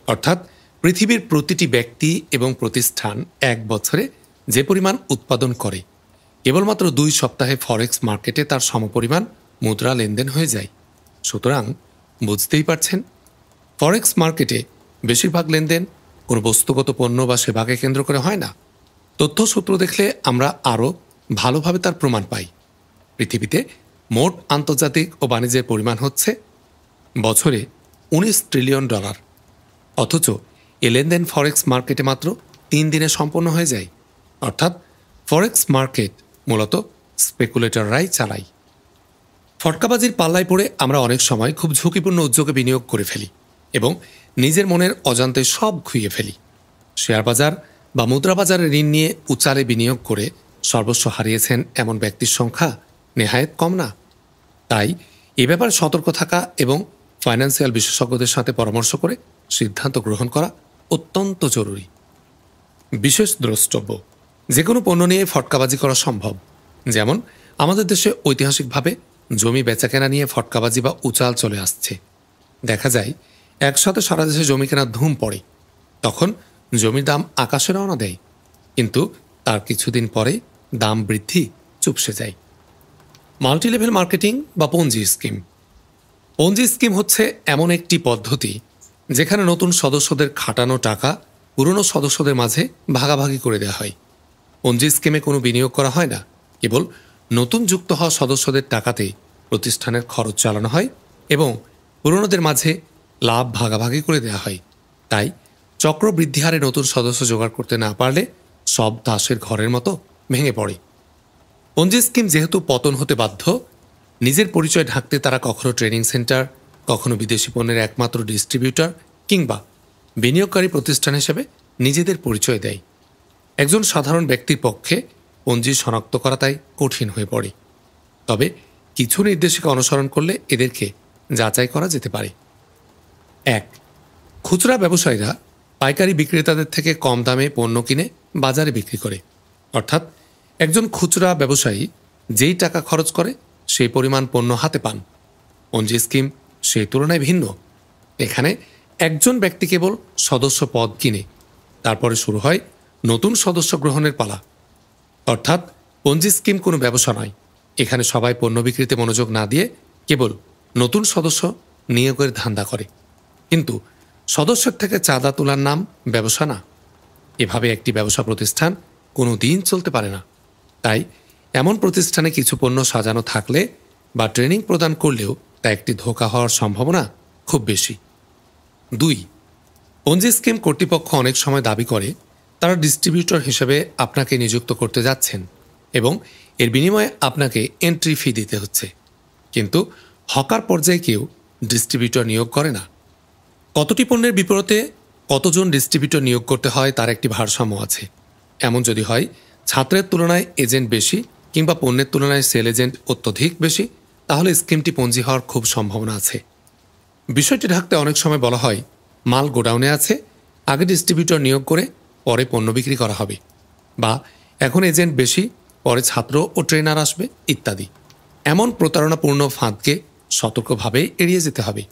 Speaker 1: অর্থাৎ পৃথিবীর প্রতিটি ব্যক্তি এবং প্রতিষ্ঠান এক বছরে যে পরিমাণ উৎপাদন করে, কেবলমাত্র 2 সপ্তাহে ফরেক্স মার্কেটে তার সমপরিমাণ মুদ্রা লেনদেন হয়ে যায়। সুতরাং বুঝতেই পারছেন, ফরেক্স মার্কেটে বেশিরভাগ লেনদেন কোনো বস্তুগত পণ্য বা সেবাকে কেন্দ্র করে হয় না। তথ্যসূত্র দেখলে আমরা আরও ভালোভাবে তার প্রমাণ পাই। পৃথিবীতে মোট আন্তর্জাতিক ও বাণিজ্যের পরিমাণ হচ্ছে বছরে $19 ট্রিলিয়ন। অথচ এ লেনদেন ফরেক্স মার্কেটে মাত্র 3 দিনে সম্পন্ন হয়ে যায়। অর্থাৎ ফরেক্স মার্কেট মূলত স্পেকুলেটররাই চালায়। ফটকাবাজির পাল্লায় পড়ে আমরা অনেক সময় খুব ঝুঁকিপূর্ণ উদ্যোগে বিনিয়োগ করে ফেলি এবং নিজের মনের অজান্তে সব খুইয়ে ফেলি। শেয়ার বাজার বা মুদ্রা বাজারে ঋণ নিয়ে উচালে বিনিয়োগ করে সর্বস্ব হারিয়েছেন এমন ব্যক্তির সংখ্যা নেহায়েত কম না। তাই এ ব্যাপারে সতর্ক থাকা এবং ফাইন্যান্সিয়াল বিশেষজ্ঞদের সাথে পরামর্শ করে সিদ্ধান্ত গ্রহণ করা অত্যন্ত জরুরি। বিশেষ দ্রষ্টব্য: যে কোনো পণ্য নিয়ে ফটকাবাজি করা সম্ভব। যেমন আমাদের দেশে ঐতিহাসিকভাবে জমি বেচাকেনা নিয়ে ফটকাবাজি বা উচাল চলে আসছে। দেখা যায় একসাথে সারা দেশে জমি কেনার ধুম পড়ে, তখন জমির দাম আকাশে রওনা দেয়, কিন্তু তার কিছুদিন পরে দাম বৃদ্ধি চুপসে যায়। মাল্টিলেভেল মার্কেটিং বা পঞ্জি স্কিম। পঞ্জি স্কিম হচ্ছে এমন একটি পদ্ধতি যেখানে নতুন সদস্যদের খাটানো টাকা পুরনো সদস্যদের মাঝে ভাগাভাগি করে দেওয়া হয়। পঞ্জি স্কিমে কোনো বিনিয়োগ করা হয় না, কেবল নতুন যুক্ত হওয়া সদস্যদের টাকাতে প্রতিষ্ঠানের খরচ চালানো হয় এবং পুরনোদের মাঝে লাভ ভাগাভাগি করে দেওয়া হয়। তাই চক্রবৃদ্ধি হারে নতুন সদস্য জোগাড় করতে না পারলে সব তাসের ঘরের মতো ভেঙে পড়ে। পঞ্জি স্কিম যেহেতু পতন হতে বাধ্য, নিজের পরিচয় ঢাকতে তারা কখনো ট্রেনিং সেন্টার, কখনো বিদেশি পণ্যের একমাত্র ডিস্ট্রিবিউটর কিংবা বিনিয়োগকারী প্রতিষ্ঠান হিসেবে নিজেদের পরিচয় দেয়। একজন সাধারণ ব্যক্তির পক্ষে পঞ্জি শনাক্ত করা তাই কঠিন হয়ে পড়ে। তবে কিছু নির্দেশিকা অনুসরণ করলে এদেরকে যাচাই করা যেতে পারে। 1. খুচরা ব্যবসায়ীরা পাইকারি বিক্রেতাদের থেকে কম দামে পণ্য কিনে বাজারে বিক্রি করে। অর্থাৎ একজন খুচরা ব্যবসায়ী যেই টাকা খরচ করে সেই পরিমাণ পণ্য হাতে পান। পঞ্জি স্কিম সেই তুলনায় ভিন্ন। এখানে একজন ব্যক্তি কেবল সদস্য পদ কিনে, তারপরে শুরু হয় নতুন সদস্য গ্রহণের পালা। অর্থাৎ পঞ্জি স্কিম কোনো ব্যবসা নয়। এখানে সবাই পণ্য বিক্রিতে মনোযোগ না দিয়ে কেবল নতুন সদস্য নিয়োগের ধান্দা করে, কিন্তু সদস্যের থেকে চাঁদা তোলার নাম ব্যবসা না। এভাবে একটি ব্যবসা প্রতিষ্ঠান কোনো দিন চলতে পারে না। তাই এমন প্রতিষ্ঠানে কিছু পণ্য সাজানো থাকলে বা ট্রেনিং প্রদান করলেও তা একটি ধোঁকা হওয়ার সম্ভাবনা খুব বেশি। 2. পঞ্জি স্কিম কর্তৃপক্ষ অনেক সময় দাবি করে তারা ডিস্ট্রিবিউটর হিসেবে আপনাকে নিযুক্ত করতে যাচ্ছেন এবং এর বিনিময়ে আপনাকে এন্ট্রি ফি দিতে হচ্ছে, কিন্তু হকার পর্যায়ে কেউ ডিস্ট্রিবিউটর নিয়োগ করে না। কতটি পণ্যের বিপরীতে কতজন ডিস্ট্রিবিউটর নিয়োগ করতে হয় তার একটি ভারসাম্য আছে। এমন যদি হয় ছাত্রের তুলনায় এজেন্ট বেশি কিংবা পণ্যের তুলনায় সেল এজেন্ট অত্যধিক বেশি, তাহলে স্কিমটি পঞ্জি হওয়ার খুব সম্ভাবনা আছে। বিষয়টি ঢাকতে অনেক সময় বলা হয় মাল গোডাউনে আছে, আগে ডিস্ট্রিবিউটর নিয়োগ করে পরে পণ্য বিক্রি করা হবে, বা এখন এজেন্ট বেশি পরে ছাত্র ও ট্রেনার আসবে ইত্যাদি। এমন প্রতারণাপূর্ণ ফাঁদকে সতর্কভাবে এড়িয়ে যেতে হবে।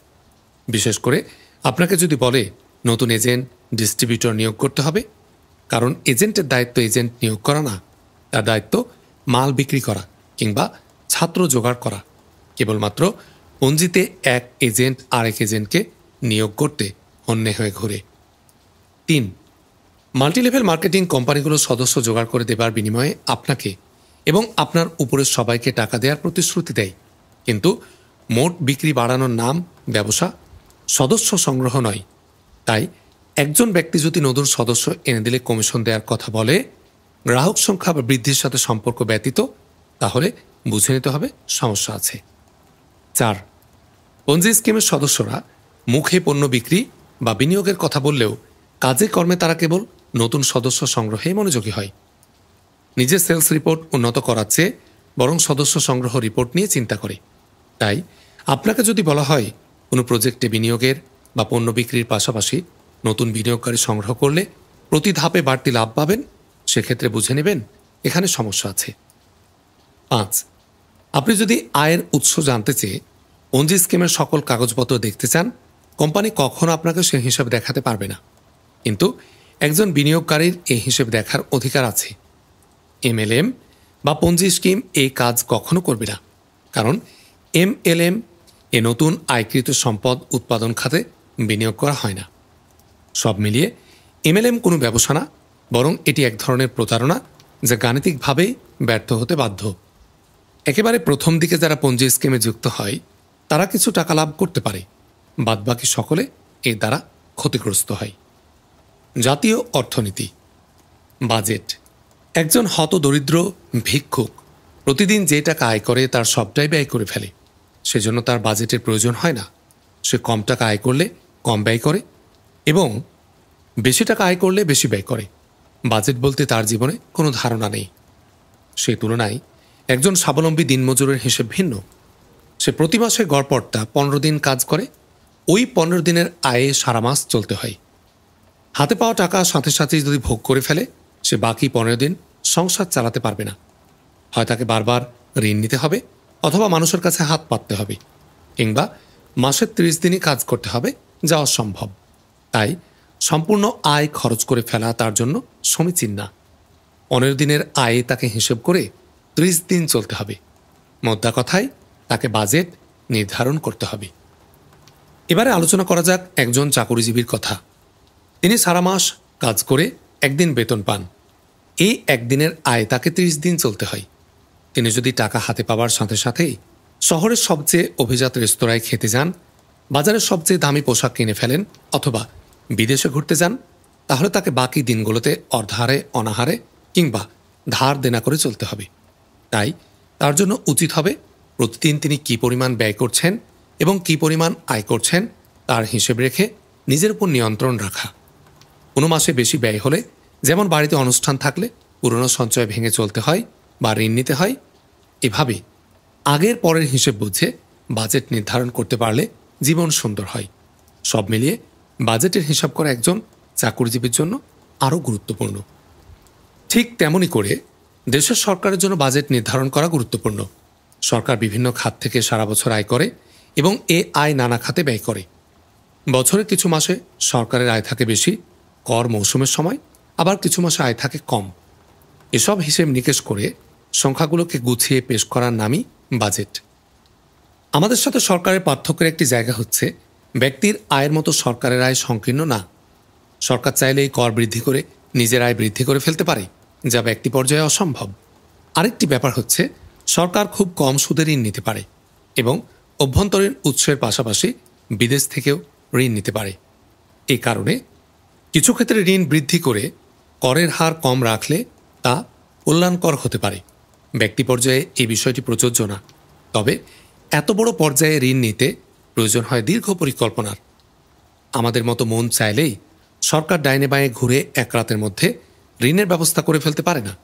Speaker 1: বিশেষ করে আপনাকে যদি বলে নতুন এজেন্ট ডিস্ট্রিবিউটর নিয়োগ করতে হবে, কারণ এজেন্টের দায়িত্ব এজেন্ট নিয়োগ করা না, তার দায়িত্ব মাল বিক্রি করা কিংবা ছাত্র জোগাড় করা। কেবলমাত্র পঞ্জিতে এক এজেন্ট আরেক এজেন্টকে নিয়োগ করতে অন্যে হয়ে ঘুরে। 3. মাল্টিলেভেল মার্কেটিং কোম্পানিগুলো সদস্য জোগাড় করে দেবার বিনিময়ে আপনাকে এবং আপনার উপরের সবাইকে টাকা দেওয়ার প্রতিশ্রুতি দেয়, কিন্তু মোট বিক্রি বাড়ানোর নাম ব্যবসা, সদস্য সংগ্রহ নয়। তাই একজন ব্যক্তি যদি নতুন সদস্য এনে দিলে কমিশন দেওয়ার কথা বলে, গ্রাহক সংখ্যা বা বৃদ্ধির সাথে সম্পর্ক ব্যতীত, তাহলে বুঝে নিতে হবে সমস্যা আছে। 4. পঞ্জি স্কিমের সদস্যরা মুখে পণ্য বিক্রি বা বিনিয়োগের কথা বললেও কাজে কর্মে তারা কেবল নতুন সদস্য সংগ্রহে মনোযোগী হয়। নিজের সেলস রিপোর্ট উন্নত করার চেয়ে বরং সদস্য সংগ্রহ রিপোর্ট নিয়ে চিন্তা করে। তাই আপনাকে যদি বলা হয় কোনো প্রজেক্টে বিনিয়োগের বা পণ্য বিক্রির পাশাপাশি নতুন বিনিয়োগকারী সংগ্রহ করলে প্রতি ধাপে বাড়তি লাভ পাবেন, সেক্ষেত্রে বুঝে নেবেন এখানে সমস্যা আছে। 5. আপনি যদি আয়ের উৎস জানতে চেয়ে পঞ্জি স্কিমের সকল কাগজপত্র দেখতে চান, কোম্পানি কখনো আপনাকে সে হিসাব দেখাতে পারবে না, কিন্তু একজন বিনিয়োগকারীর এই হিসেব দেখার অধিকার আছে। MLM বা পঞ্জি স্কিম এই কাজ কখনো করবে না, কারণ MLM এ নতুন আয়কৃত সম্পদ উৎপাদন খাতে বিনিয়োগ করা হয় না। সব মিলিয়ে MLM কোনো ব্যবসা না, বরং এটি এক ধরনের প্রতারণা যা গাণিতিকভাবেই ব্যর্থ হতে বাধ্য। একেবারে প্রথম দিকে যারা পঞ্জি স্কিমে যুক্ত হয় তারা কিছু টাকা লাভ করতে পারে, বাদবাকি সকলে এর দ্বারা ক্ষতিগ্রস্ত হয়। জাতীয় অর্থনীতি। বাজেট। একজন হতদরিদ্র ভিক্ষুক প্রতিদিন যে টাকা আয় করে তার সবটাই ব্যয় করে ফেলে। সেজন্য তার বাজেটের প্রয়োজন হয় না। সে কম টাকা আয় করলে কম ব্যয় করে এবং বেশি টাকা আয় করলে বেশি ব্যয় করে। বাজেট বলতে তার জীবনে কোনো ধারণা নেই। সে তুলনায় একজন স্বাবলম্বী দিনমজুরের হিসেব ভিন্ন। সে প্রতি মাসে গড়পড়তা 15 দিন কাজ করে। ওই 15 দিনের আয়ে সারা মাস চলতে হয়। হাতে পাওয়া টাকা সাথে সাথে যদি ভোগ করে ফেলে, সে বাকি 15 দিন সংসার চালাতে পারবে না। হয় তাকে বারবার ঋণ নিতে হবে, অথবা মানুষের কাছে হাত পাততে হবে, কিংবা মাসের 30 দিনই কাজ করতে হবে, যা অসম্ভব। তাই সম্পূর্ণ আয় খরচ করে ফেলা তার জন্য সমীচীন না। 15 দিনের আয়ে তাকে হিসেব করে 30 দিন চলতে হবে। মোদ্দা কথায় তাকে বাজেট নির্ধারণ করতে হবে। এবারে আলোচনা করা যাক একজন চাকরিজীবীর কথা। তিনি সারা মাস কাজ করে একদিন বেতন পান। এই একদিনের আয় তাকে 30 দিন চলতে হয়। তিনি যদি টাকা হাতে পাওয়ার সাথে সাথেই শহরের সবচেয়ে অভিজাত রেস্তোরাঁয় খেতে যান, বাজারের সবচেয়ে দামি পোশাক কিনে ফেলেন, অথবা বিদেশে ঘুরতে যান, তাহলে তাকে বাকি দিনগুলোতে অর্ধাহারে, অনাহারে কিংবা ধার দেনা করে চলতে হবে। তাই তার জন্য উচিত হবে প্রতিদিন তিনি কী পরিমাণ ব্যয় করছেন এবং কী পরিমাণ আয় করছেন তার হিসেব রেখে নিজের উপর নিয়ন্ত্রণ রাখা। কোনো মাসে বেশি ব্যয় হলে, যেমন বাড়িতে অনুষ্ঠান থাকলে পুরনো সঞ্চয় ভেঙে চলতে হয় বা ঋণ নিতে হয়, এভাবে আগের পরের হিসেব বুঝে বাজেট নির্ধারণ করতে পারলে জীবন সুন্দর হয়। সব মিলিয়ে বাজেটের হিসাব করা একজন চাকরিজীবীর জন্য আরও গুরুত্বপূর্ণ। ঠিক তেমনি করে দেশের সরকারের জন্য বাজেট নির্ধারণ করা গুরুত্বপূর্ণ। সরকার বিভিন্ন খাত থেকে সারা বছর আয় করে এবং এ আয় নানা খাতে ব্যয় করে। বছরের কিছু মাসে সরকারের আয় থাকে বেশি, কর মৌসুমের সময় আবার কিছু মাসে আয় থাকে কম। এসব হিসেব নিকেশ করে সংখ্যাগুলোকে গুছিয়ে পেশ করার নামই বাজেট। আমাদের সাথে সরকারের পার্থক্যের একটি জায়গা হচ্ছে, ব্যক্তির আয়ের মতো সরকারের আয় সংকীর্ণ না। সরকার চাইলে এই কর বৃদ্ধি করে নিজের আয় বৃদ্ধি করে ফেলতে পারে, যা ব্যক্তি পর্যায়ে অসম্ভব। আরেকটি ব্যাপার হচ্ছে, সরকার খুব কম সুদে ঋণ নিতে পারে এবং অভ্যন্তরীণ উৎসের পাশাপাশি বিদেশ থেকেও ঋণ নিতে পারে। এই কারণে কিছু ক্ষেত্রে ঋণ বৃদ্ধি করে করের হার কম রাখলে তা কল্যাণকর হতে পারে। ব্যক্তি পর্যায়ে এই বিষয়টি প্রযোজ্য না। তবে এত বড় পর্যায়ে ঋণ নিতে প্রয়োজন হয় দীর্ঘ পরিকল্পনার। আমাদের মতো মন চাইলেই সরকার ডাইনে বাঁয়ে ঘুরে এক রাতের মধ্যে ঋণের ব্যবস্থা করে ফেলতে পারে না।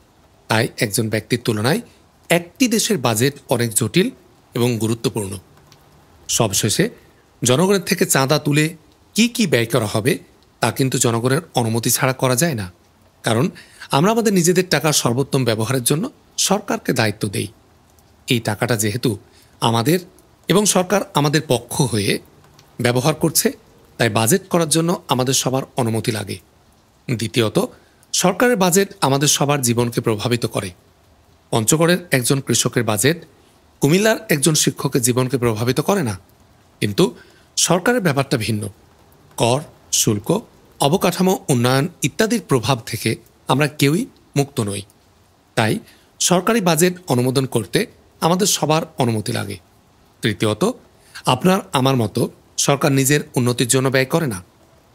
Speaker 1: তাই একজন ব্যক্তির তুলনায় একটি দেশের বাজেট অনেক জটিল এবং গুরুত্বপূর্ণ। সবশেষে জনগণের থেকে চাঁদা তুলে কি কি ব্যয় করা হবে তা কিন্তু জনগণের অনুমতি ছাড়া করা যায় না। কারণ আমরা আমাদের নিজেদের টাকার সর্বোত্তম ব্যবহারের জন্য সরকারকে দায়িত্ব দেই। এই টাকাটা যেহেতু আমাদের এবং সরকার আমাদের পক্ষ হয়ে ব্যবহার করছে, তাই বাজেট করার জন্য আমাদের সবার অনুমতি লাগে। দ্বিতীয়ত, সরকারের বাজেট আমাদের সবার জীবনকে প্রভাবিত করে। পঞ্চগড়ের একজন কৃষকের বাজেট কুমিল্লার একজন শিক্ষকের জীবনকে প্রভাবিত করে না। কিন্তু সরকারের ব্যাপারটা ভিন্ন। কর, শুল্ক, অবকাঠামো উন্নয়ন ইত্যাদির প্রভাব থেকে আমরা কেউই মুক্ত নই। তাই সরকারি বাজেট অনুমোদন করতে আমাদের সবার অনুমতি লাগে। তৃতীয়ত, আপনার আমার মতো সরকার নিজের উন্নতির জন্য ব্যয় করে না।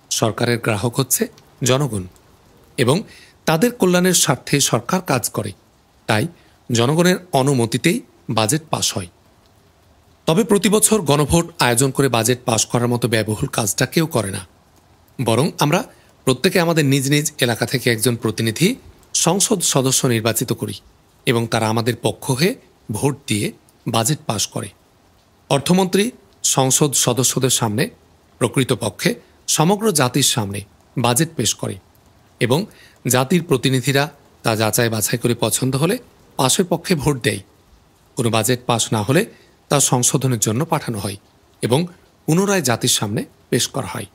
Speaker 1: সরকারের গ্রাহক হচ্ছে জনগণ এবং তাদের কল্যাণের স্বার্থে সরকার কাজ করে। তাই জনগণের অনুমতিতেই বাজেট পাস হয়। তবে প্রতি বছর গণভোট আয়োজন করে বাজেট পাস করার মতো ব্যয়বহুল কাজটা কেউ করে না। বরং আমরা প্রত্যেকে আমাদের নিজ নিজ এলাকা থেকে একজন প্রতিনিধি সংসদ সদস্য নির্বাচিত করি এবং তারা আমাদের পক্ষ হয়ে ভোট দিয়ে বাজেট পাস করে। অর্থমন্ত্রী সংসদ সদস্যদের সামনে, প্রকৃতপক্ষে সমগ্র জাতির সামনে বাজেট পেশ করে এবং জাতির প্রতিনিধিরা তা যাচাই বাছাই করে পছন্দ হলে পাশের পক্ষে ভোট দেয়। কোনো বাজেট পাস না হলে তা সংশোধনের জন্য পাঠানো হয় এবং পুনরায় জাতির সামনে পেশ করা হয়।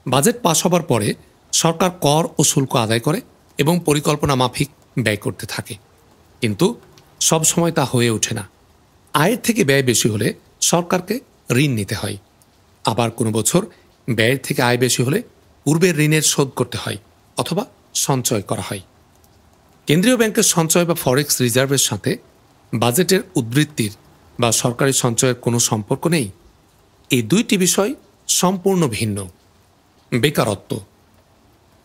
Speaker 1: বাজেট পাস হবার পরে সরকার কর ও শুল্ক আদায় করে এবং পরিকল্পনা মাফিক ব্যয় করতে থাকে। কিন্তু সব সময় তা হয়ে ওঠে না। আয়ের থেকে ব্যয় বেশি হলে সরকারকে ঋণ নিতে হয়। আবার কোনো বছর ব্যয়ের থেকে আয় বেশি হলে পূর্বের ঋণের শোধ করতে হয় অথবা সঞ্চয় করা হয়। কেন্দ্রীয় ব্যাংকের সঞ্চয় বা ফরেক্স রিজার্ভের সাথে বাজেটের উদ্বৃত্তির বা সরকারি সঞ্চয়ের কোনো সম্পর্ক নেই। এই দুইটি বিষয় সম্পূর্ণ ভিন্ন। বেকারত্ব।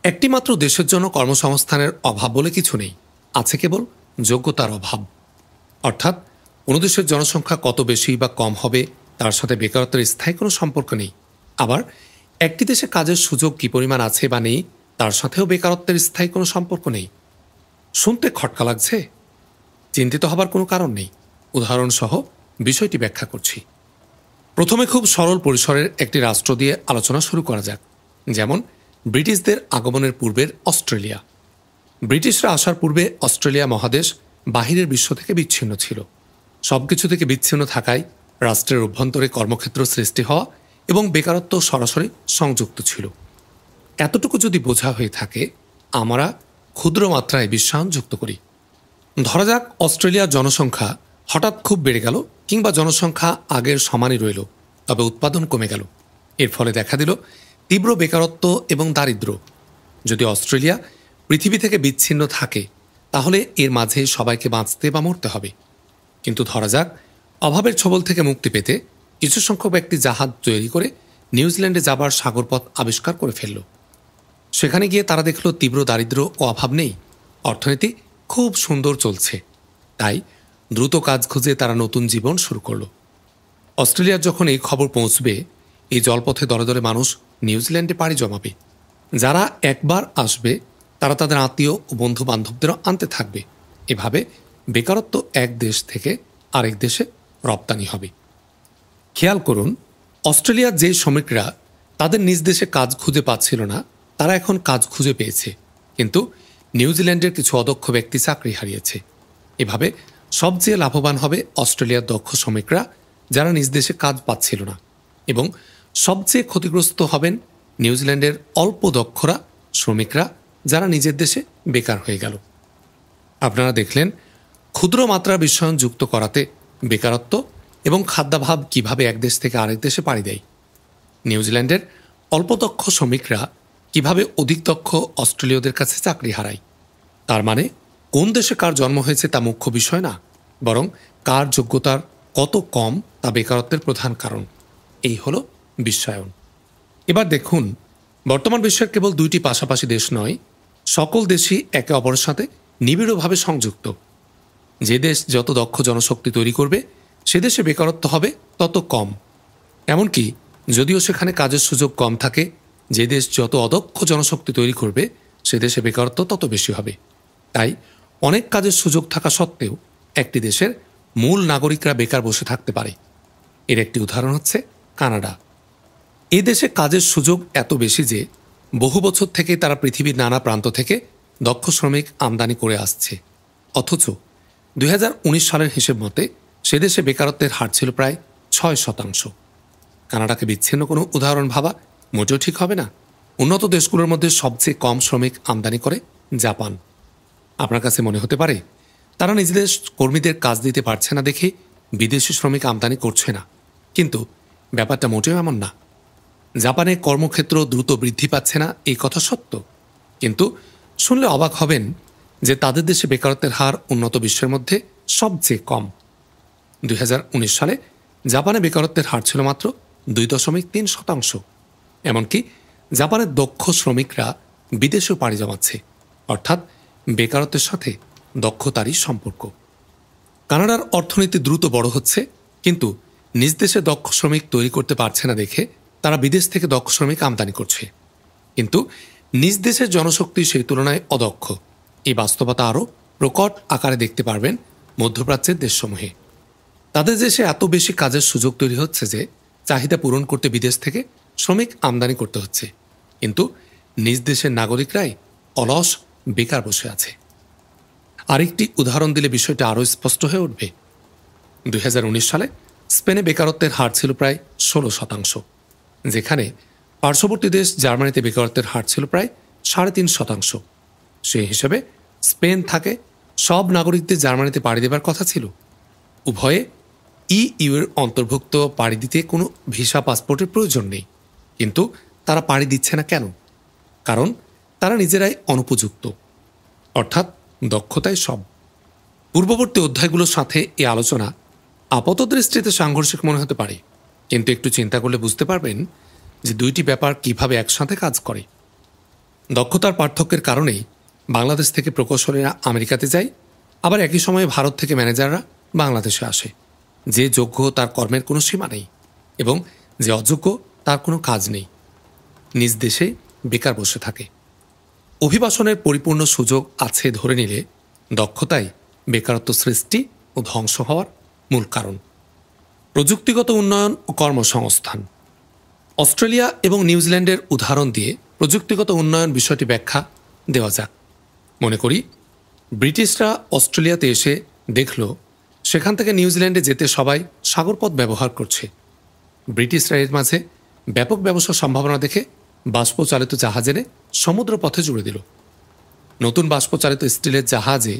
Speaker 1: একটিমাত্র দেশের জন্য কর্মসংস্থানের অভাব বলে কিছু নেই, আছে কেবল যোগ্যতার অভাব। অর্থাৎ কোনো দেশের জনসংখ্যা কত বেশি বা কম হবে তার সাথে বেকারত্বের স্থায়ী কোনো সম্পর্ক নেই। আবার একটি দেশে কাজের সুযোগ কী পরিমাণ আছে বা নেই তার সাথেও বেকারত্বের স্থায়ী কোনো সম্পর্ক নেই। শুনতে খটকা লাগছে? চিন্তিত হবার কোনো কারণ নেই। উদাহরণসহ বিষয়টি ব্যাখ্যা করছি। প্রথমে খুব সরল পরিসরের একটি রাষ্ট্র দিয়ে আলোচনা শুরু করা যাক, যেমন ব্রিটিশদের আগমনের পূর্বের অস্ট্রেলিয়া। ব্রিটিশরা আসার পূর্বে অস্ট্রেলিয়া মহাদেশ বাহিরের বিশ্ব থেকে বিচ্ছিন্ন ছিল। সবকিছু থেকে বিচ্ছিন্ন থাকায় রাষ্ট্রের অভ্যন্তরে কর্মক্ষেত্র সৃষ্টি হওয়া এবং বেকারত্ব সরাসরি সংযুক্ত ছিল। এতটুকু যদি বোঝা হয়ে থাকে, আমরা ক্ষুদ্র মাত্রায় বিশ্বায়ন যুক্ত করি। ধরা যাক অস্ট্রেলিয়ার জনসংখ্যা হঠাৎ খুব বেড়ে গেল, কিংবা জনসংখ্যা আগের সমানই রইল, তবে উৎপাদন কমে গেল। এর ফলে দেখা দিল তীব্র বেকারত্ব এবং দারিদ্র্য। যদি অস্ট্রেলিয়া পৃথিবী থেকে বিচ্ছিন্ন থাকে, তাহলে এর মাঝে সবাইকে বাঁচতে বা মরতে হবে। কিন্তু ধরা যাক অভাবের ছবল থেকে মুক্তি পেতে কিছু সংখ্যক ব্যক্তি জাহাজ তৈরি করে নিউজিল্যান্ডে যাবার সাগরপথ আবিষ্কার করে ফেলল। সেখানে গিয়ে তারা দেখল তীব্র দারিদ্র্য ও অভাব নেই, অর্থনীতি খুব সুন্দর চলছে। তাই দ্রুত কাজ খুঁজে তারা নতুন জীবন শুরু করল। অস্ট্রেলিয়ার যখন এই খবর পৌঁছবে, এই জলপথে দলে দলে মানুষ নিউজিল্যান্ডে পাড়ি জমাবে। যারা একবার আসবে তারা তাদের আত্মীয় ও বন্ধু বান্ধবদেরও আনতে থাকবে। এভাবে বেকারত্ব এক দেশ থেকে আরেক দেশে রপ্তানি হবে। খেয়াল করুন, অস্ট্রেলিয়ার যে শ্রমিকরা তাদের নিজ দেশে কাজ খুঁজে পাচ্ছিল না, তারা এখন কাজ খুঁজে পেয়েছে। কিন্তু নিউজিল্যান্ডের কিছু অদক্ষ ব্যক্তি চাকরি হারিয়েছে। এভাবে সবচেয়ে লাভবান হবে অস্ট্রেলিয়ার দক্ষ শ্রমিকরা, যারা নিজ দেশে কাজ পাচ্ছিল না, এবং সবচেয়ে ক্ষতিগ্রস্ত হবেন নিউজিল্যান্ডের অল্প দক্ষরা শ্রমিকরা, যারা নিজের দেশে বেকার হয়ে গেল। আপনারা দেখলেন ক্ষুদ্র মাত্রার বিশ্বায়ন যুক্ত করাতে বেকারত্ব এবং খাদ্যাভাব কিভাবে এক দেশ থেকে আরেক দেশে পাড়ি দেয়। নিউজিল্যান্ডের অল্প দক্ষ শ্রমিকরা কিভাবে অধিক দক্ষ অস্ট্রেলীয়দের কাছে চাকরি হারায়। তার মানে কোন দেশে কার জন্ম হয়েছে তা মুখ্য বিষয় না, বরং কার যোগ্যতার কত কম তা বেকারত্বের প্রধান কারণ। এই হলো বিশ্বায়ন। এবার দেখুন, বর্তমান বিশ্বের কেবল দুইটি পাশাপাশি দেশ নয়, সকল দেশই একে অপরের সাথে নিবিড়ভাবে সংযুক্ত। যে দেশ যত দক্ষ জনশক্তি তৈরি করবে, সে দেশে বেকারত্ব হবে তত কম। এমনকি যদিও সেখানে কাজের সুযোগ কম থাকে, যে দেশ যত অদক্ষ জনশক্তি তৈরি করবে, সে দেশে বেকারত্ব তত বেশি হবে। তাই অনেক কাজের সুযোগ থাকা সত্ত্বেও একটি দেশের মূল নাগরিকরা বেকার বসে থাকতে পারে। এর একটি উদাহরণ হচ্ছে কানাডা। এ দেশে কাজের সুযোগ এত বেশি যে বহু বছর থেকে তারা পৃথিবীর নানা প্রান্ত থেকে দক্ষ শ্রমিক আমদানি করে আসছে। অথচ 2019 সালের হিসেব মতে সে দেশে বেকারত্বের হার ছিল প্রায় 6%। কানাডাকে বিচ্ছিন্ন কোনো উদাহরণ ভাবা মোটেও ঠিক হবে না। উন্নত দেশগুলোর মধ্যে সবচেয়ে কম শ্রমিক আমদানি করে জাপান। আপনার কাছে মনে হতে পারে তারা নিজেদের কর্মীদের কাজ দিতে পারছে না দেখে বিদেশি শ্রমিক আমদানি করছে না, কিন্তু ব্যাপারটা মোটেও এমন না। জাপানে কর্মক্ষেত্র দ্রুত বৃদ্ধি পাচ্ছে না, এই কথা সত্য, কিন্তু শুনলে অবাক হবেন যে তাদের দেশে বেকারত্বের হার উন্নত বিশ্বের মধ্যে সবচেয়ে কম। 2019 সালে জাপানে বেকারত্বের হার ছিল মাত্র 2.3%। এমনকি জাপানের দক্ষ শ্রমিকরা বিদেশেও পাড়ি জমাচ্ছে, অর্থাৎ বেকারত্বের সাথে দক্ষতারই সম্পর্ক। কানাডার অর্থনীতি দ্রুত বড় হচ্ছে, কিন্তু নিজ দেশে দক্ষ শ্রমিক তৈরি করতে পারছে না দেখে তারা বিদেশ থেকে দক্ষ শ্রমিক আমদানি করছে। কিন্তু নিজ দেশের জনশক্তি সেই তুলনায় অদক্ষ। এই বাস্তবতা আরও প্রকট আকারে দেখতে পারবেন মধ্যপ্রাচ্যের দেশসমূহে। তাদের দেশে এত বেশি কাজের সুযোগ তৈরি হচ্ছে যে চাহিদা পূরণ করতে বিদেশ থেকে শ্রমিক আমদানি করতে হচ্ছে, কিন্তু নিজ দেশের নাগরিকরাই অলস বেকার বসে আছে। আরেকটি উদাহরণ দিলে বিষয়টা আরও স্পষ্ট হয়ে উঠবে। 2019 সালে স্পেনে বেকারত্বের হার ছিল প্রায় 16%, যেখানে পার্শ্ববর্তী দেশ জার্মানিতে বেকারত্বের হার ছিল প্রায় 3.5%। সেই হিসেবে স্পেন থাকে সব নাগরিকদের জার্মানিতে পাড়ি দেবার কথা ছিল। উভয়ে ইইউ এর অন্তর্ভুক্ত, পাড়ি দিতে কোনো ভিসা পাসপোর্টের প্রয়োজন নেই, কিন্তু তারা পাড়ি দিচ্ছে না কেন? কারণ তারা নিজেরাই অনুপযুক্ত, অর্থাৎ দক্ষতায় সব। পূর্ববর্তী অধ্যায়গুলোর সাথে এই আলোচনা আপাতদৃষ্টিতে সাংঘর্ষিক মনে হতে পারে, কিন্তু একটু চিন্তা করলে বুঝতে পারবেন যে দুইটি ব্যাপার কিভাবে একসাথে কাজ করে। দক্ষতার পার্থক্যের কারণেই বাংলাদেশ থেকে প্রকৌশলীরা আমেরিকাতে যায়, আবার একই সময়ে ভারত থেকে ম্যানেজাররা বাংলাদেশে আসে। যে যোগ্য তার কর্মের কোনো সীমা নেই, এবং যে অযোগ্য তার কোনো কাজ নেই, নিজ দেশে বেকার বসে থাকে। অভিবাসনের পরিপূর্ণ সুযোগ আছে ধরে নিলে দক্ষতাই বেকারত্ব সৃষ্টি ও ধ্বংস হওয়ার মূল কারণ। প্রযুক্তিগত উন্নয়ন ও কর্মসংস্থান। অস্ট্রেলিয়া এবং নিউজিল্যান্ডের উদাহরণ দিয়ে প্রযুক্তিগত উন্নয়ন বিষয়টি ব্যাখ্যা দেওয়া যাক। মনে করি ব্রিটিশরা অস্ট্রেলিয়াতে এসে দেখল সেখান থেকে নিউজিল্যান্ডে যেতে সবাই সাগরপথ ব্যবহার করছে। ব্রিটিশরা এর মাঝে ব্যাপক ব্যবসার সম্ভাবনা দেখে বাষ্পচালিত জাহাজ এনে সমুদ্র পথে জুড়ে দিল। নতুন বাষ্পচালিত স্টিলের জাহাজে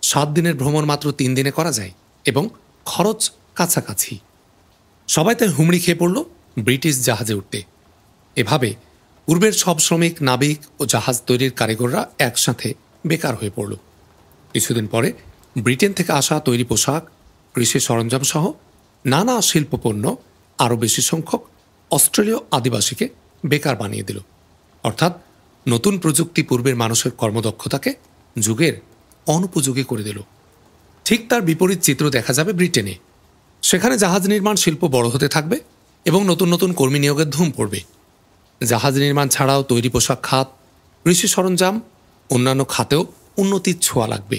Speaker 1: 7 দিনের ভ্রমণ মাত্র 3 দিনে করা যায়, এবং খরচ কাছাকাছি। সবাই তাই হুমড়ি খেয়ে পড়ল ব্রিটিশ জাহাজে উঠতে। এভাবে পূর্বের সব শ্রমিক, নাবিক ও জাহাজ তৈরির কারিগররা একসাথে বেকার হয়ে পড়ল। কিছুদিন পরে ব্রিটেন থেকে আসা তৈরি পোশাক, কৃষি সরঞ্জাম সহ নানা শিল্পপণ্য আরও বেশি সংখ্যক অস্ট্রেলীয় আদিবাসীকে বেকার বানিয়ে দিল। অর্থাৎ নতুন প্রযুক্তি পূর্বের মানুষের কর্মদক্ষতাকে যুগের অনুপযোগী করে দিল। ঠিক তার বিপরীত চিত্র দেখা যাবে ব্রিটেনে। সেখানে জাহাজ নির্মাণ শিল্প বড় হতে থাকবে এবং নতুন নতুন কর্মী নিয়োগের ধুম পড়বে। জাহাজ নির্মাণ ছাড়াও তৈরি পোশাক খাত, কৃষি সরঞ্জাম, অন্যান্য খাতেও উন্নতির ছোঁয়া লাগবে।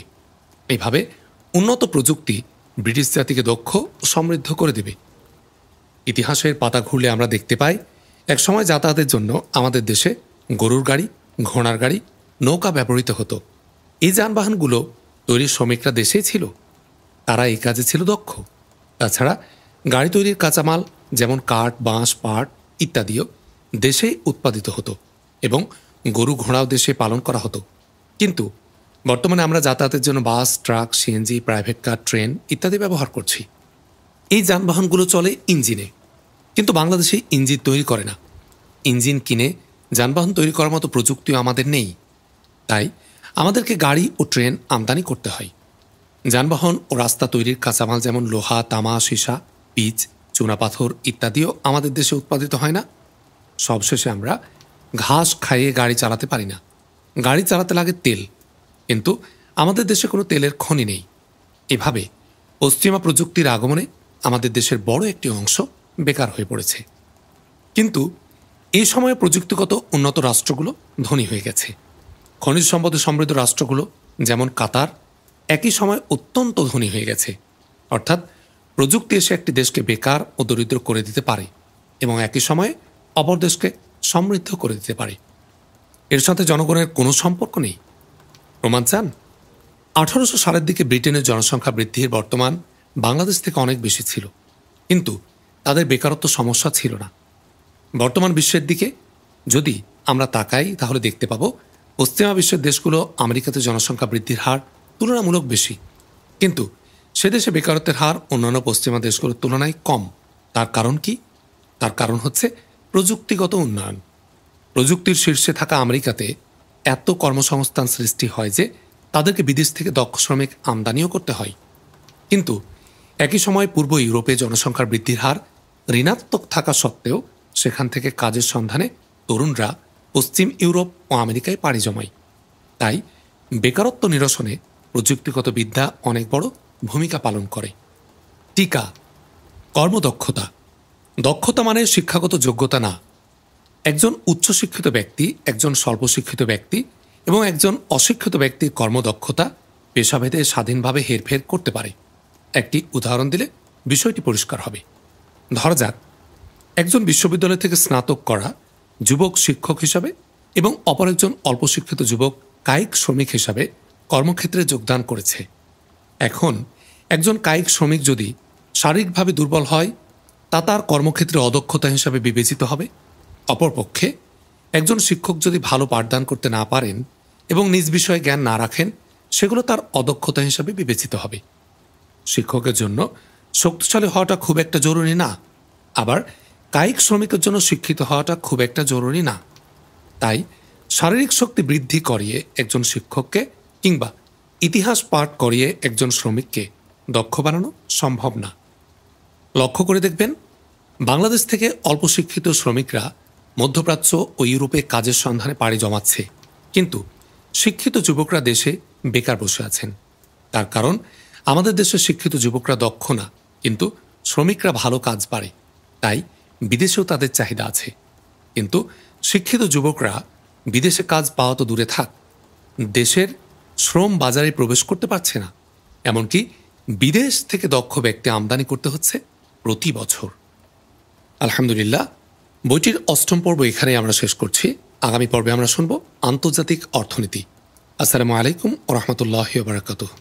Speaker 1: এইভাবে উন্নত প্রযুক্তি ব্রিটিশ জাতিকে দক্ষ ও সমৃদ্ধ করে দেবে। ইতিহাসের পাতা ঘুরলে আমরা দেখতে পাই একসময় যাতায়াতের জন্য আমাদের দেশে গরুর গাড়ি, ঘোড়ার গাড়ি, নৌকা ব্যবহৃত হতো। এই যানবাহনগুলো তৈরির শ্রমিকরা দেশেই ছিল, তারা এই কাজে ছিল দক্ষ। তাছাড়া গাড়ি তৈরির কাঁচামাল যেমন কাঠ, বাঁশ, পাট ইত্যাদিও দেশেই উৎপাদিত হতো, এবং গরু ঘোড়াও দেশে পালন করা হতো। কিন্তু বর্তমানে আমরা যাতায়াতের জন্য bus, truck, CNG, private car, train ইত্যাদি ব্যবহার করছি। এই যানবাহনগুলো চলে ইঞ্জিনে, কিন্তু বাংলাদেশে ইঞ্জিন তৈরি করে না। ইঞ্জিন কিনে যানবাহন তৈরি করার মতো প্রযুক্তিও আমাদের নেই। তাই আমাদেরকে গাড়ি ও ট্রেন আমদানি করতে হয়। যানবাহন ও রাস্তা তৈরির কাঁচামাল যেমন লোহা, তামা, সীসা, পিচ, চুনাপাথর ইত্যাদিও আমাদের দেশে উৎপাদিত হয় না। সবশেষে আমরা ঘাস খাইয়ে গাড়ি চালাতে পারি না। গাড়ি চালাতে লাগে তেল, কিন্তু আমাদের দেশে কোনো তেলের খনি নেই। এভাবে পশ্চিমা প্রযুক্তির আগমনে আমাদের দেশের বড় একটি অংশ বেকার হয়ে পড়েছে। কিন্তু এই সময়ে প্রযুক্তিগত উন্নত রাষ্ট্রগুলো ধনী হয়ে গেছে। খনিজ সম্পদে সমৃদ্ধ রাষ্ট্রগুলো যেমন কাতার একই সময় অত্যন্ত ধনী হয়ে গেছে। অর্থাৎ প্রযুক্তি এসে একটি দেশকে বেকার ও দরিদ্র করে দিতে পারে, এবং একই সময়ে অপর দেশকে সমৃদ্ধ করে দিতে পারে। এর সাথে জনগণের কোনো সম্পর্ক নেই। প্রমাণ চান? 1800 সালের দিকে ব্রিটেনের জনসংখ্যা বৃদ্ধির বর্তমান বাংলাদেশ থেকে অনেক বেশি ছিল, কিন্তু তাদের বেকারত্ব সমস্যা ছিল না। বর্তমান বিশ্বের দিকে যদি আমরা তাকাই তাহলে দেখতে পাব পশ্চিমা বিশ্বের দেশগুলো আমেরিকাতে জনসংখ্যা বৃদ্ধির হার তুলনামূলক বেশি, কিন্তু সে দেশে বেকারত্বের হার অন্যান্য পশ্চিমা দেশগুলোর তুলনায় কম। তার কারণ কি? তার কারণ হচ্ছে প্রযুক্তিগত উন্নয়ন। প্রযুক্তির শীর্ষে থাকা আমেরিকাতে এত কর্মসংস্থান সৃষ্টি হয় যে তাদেরকে বিদেশ থেকে দক্ষ শ্রমিক আমদানিও করতে হয়। কিন্তু একই সময় পূর্ব ইউরোপে জনসংখ্যার বৃদ্ধির হার ঋণাত্মক থাকা সত্ত্বেও সেখান থেকে কাজের সন্ধানে তরুণরা পশ্চিম ইউরোপ ও আমেরিকায় পাড়ি জমায়। তাই বেকারত্ব নিরসনে প্রযুক্তিগত বিদ্যা অনেক বড় ভূমিকা পালন করে। টিকা, কর্মদক্ষতা। দক্ষতা মানে শিক্ষাগত যোগ্যতা না। একজন উচ্চশিক্ষিত ব্যক্তি, একজন স্বল্পশিক্ষিত ব্যক্তি এবং একজন অশিক্ষিত ব্যক্তির কর্মদক্ষতা পেশাভেদে স্বাধীনভাবে হেরফের করতে পারে। একটি উদাহরণ দিলে বিষয়টি পরিষ্কার হবে। ধরা যাক একজন বিশ্ববিদ্যালয় থেকে স্নাতক করা যুবক শিক্ষক হিসাবে এবং অপর একজন অল্প শিক্ষিত যুবক কায়িক শ্রমিক হিসাবে কর্মক্ষেত্রে যোগদান করেছে। এখন একজন কায়িক শ্রমিক যদি শারীরিকভাবে দুর্বল হয় তা তার কর্মক্ষেত্রে অদক্ষতা হিসাবে বিবেচিত হবে। অপরপক্ষে একজন শিক্ষক যদি ভালো পাঠদান করতে না পারেন এবং নিজ বিষয়ে জ্ঞান না রাখেন সেগুলো তার অদক্ষতা হিসাবে বিবেচিত হবে। শিক্ষকের জন্য শক্তিশালী হওয়াটা খুব একটা জরুরি না, আবার কায়িক শ্রমিকের জন্য শিক্ষিত হওয়াটা খুব একটা জরুরি না। তাই শারীরিক শক্তি বৃদ্ধি করিয়ে একজন শিক্ষককে কিংবা ইতিহাস পাঠ করিয়ে একজন শ্রমিককে দক্ষ বানানো সম্ভব না। লক্ষ্য করে দেখবেন বাংলাদেশ থেকে অল্প শিক্ষিত শ্রমিকরা মধ্যপ্রাচ্য ও ইউরোপে কাজের সন্ধানে পাড়ি জমাচ্ছে। কিন্তু শিক্ষিত যুবকরা দেশে বেকার বসে আছেন। তার কারণ আমাদের দেশের শিক্ষিত যুবকরা দক্ষ না, কিন্তু শ্রমিকরা ভালো কাজ পারে, তাই বিদেশেও তাদের চাহিদা আছে। কিন্তু শিক্ষিত যুবকরা বিদেশে কাজ পাওয়া তো দূরে থাক, দেশের শ্রম বাজারে প্রবেশ করতে পারছে না। এমনকি বিদেশ থেকে দক্ষ ব্যক্তি আমদানি করতে হচ্ছে প্রতি বছর। আলহামদুলিল্লাহ, বইটির ৮ম পর্ব এখানে আমরা শেষ করছি। আগামী পর্বে আমরা শুনব আন্তর্জাতিক অর্থনীতি। আসসালামু আলাইকুম ওয়া রাহমাতুল্লাহি ওয়া বারাকাতুহু।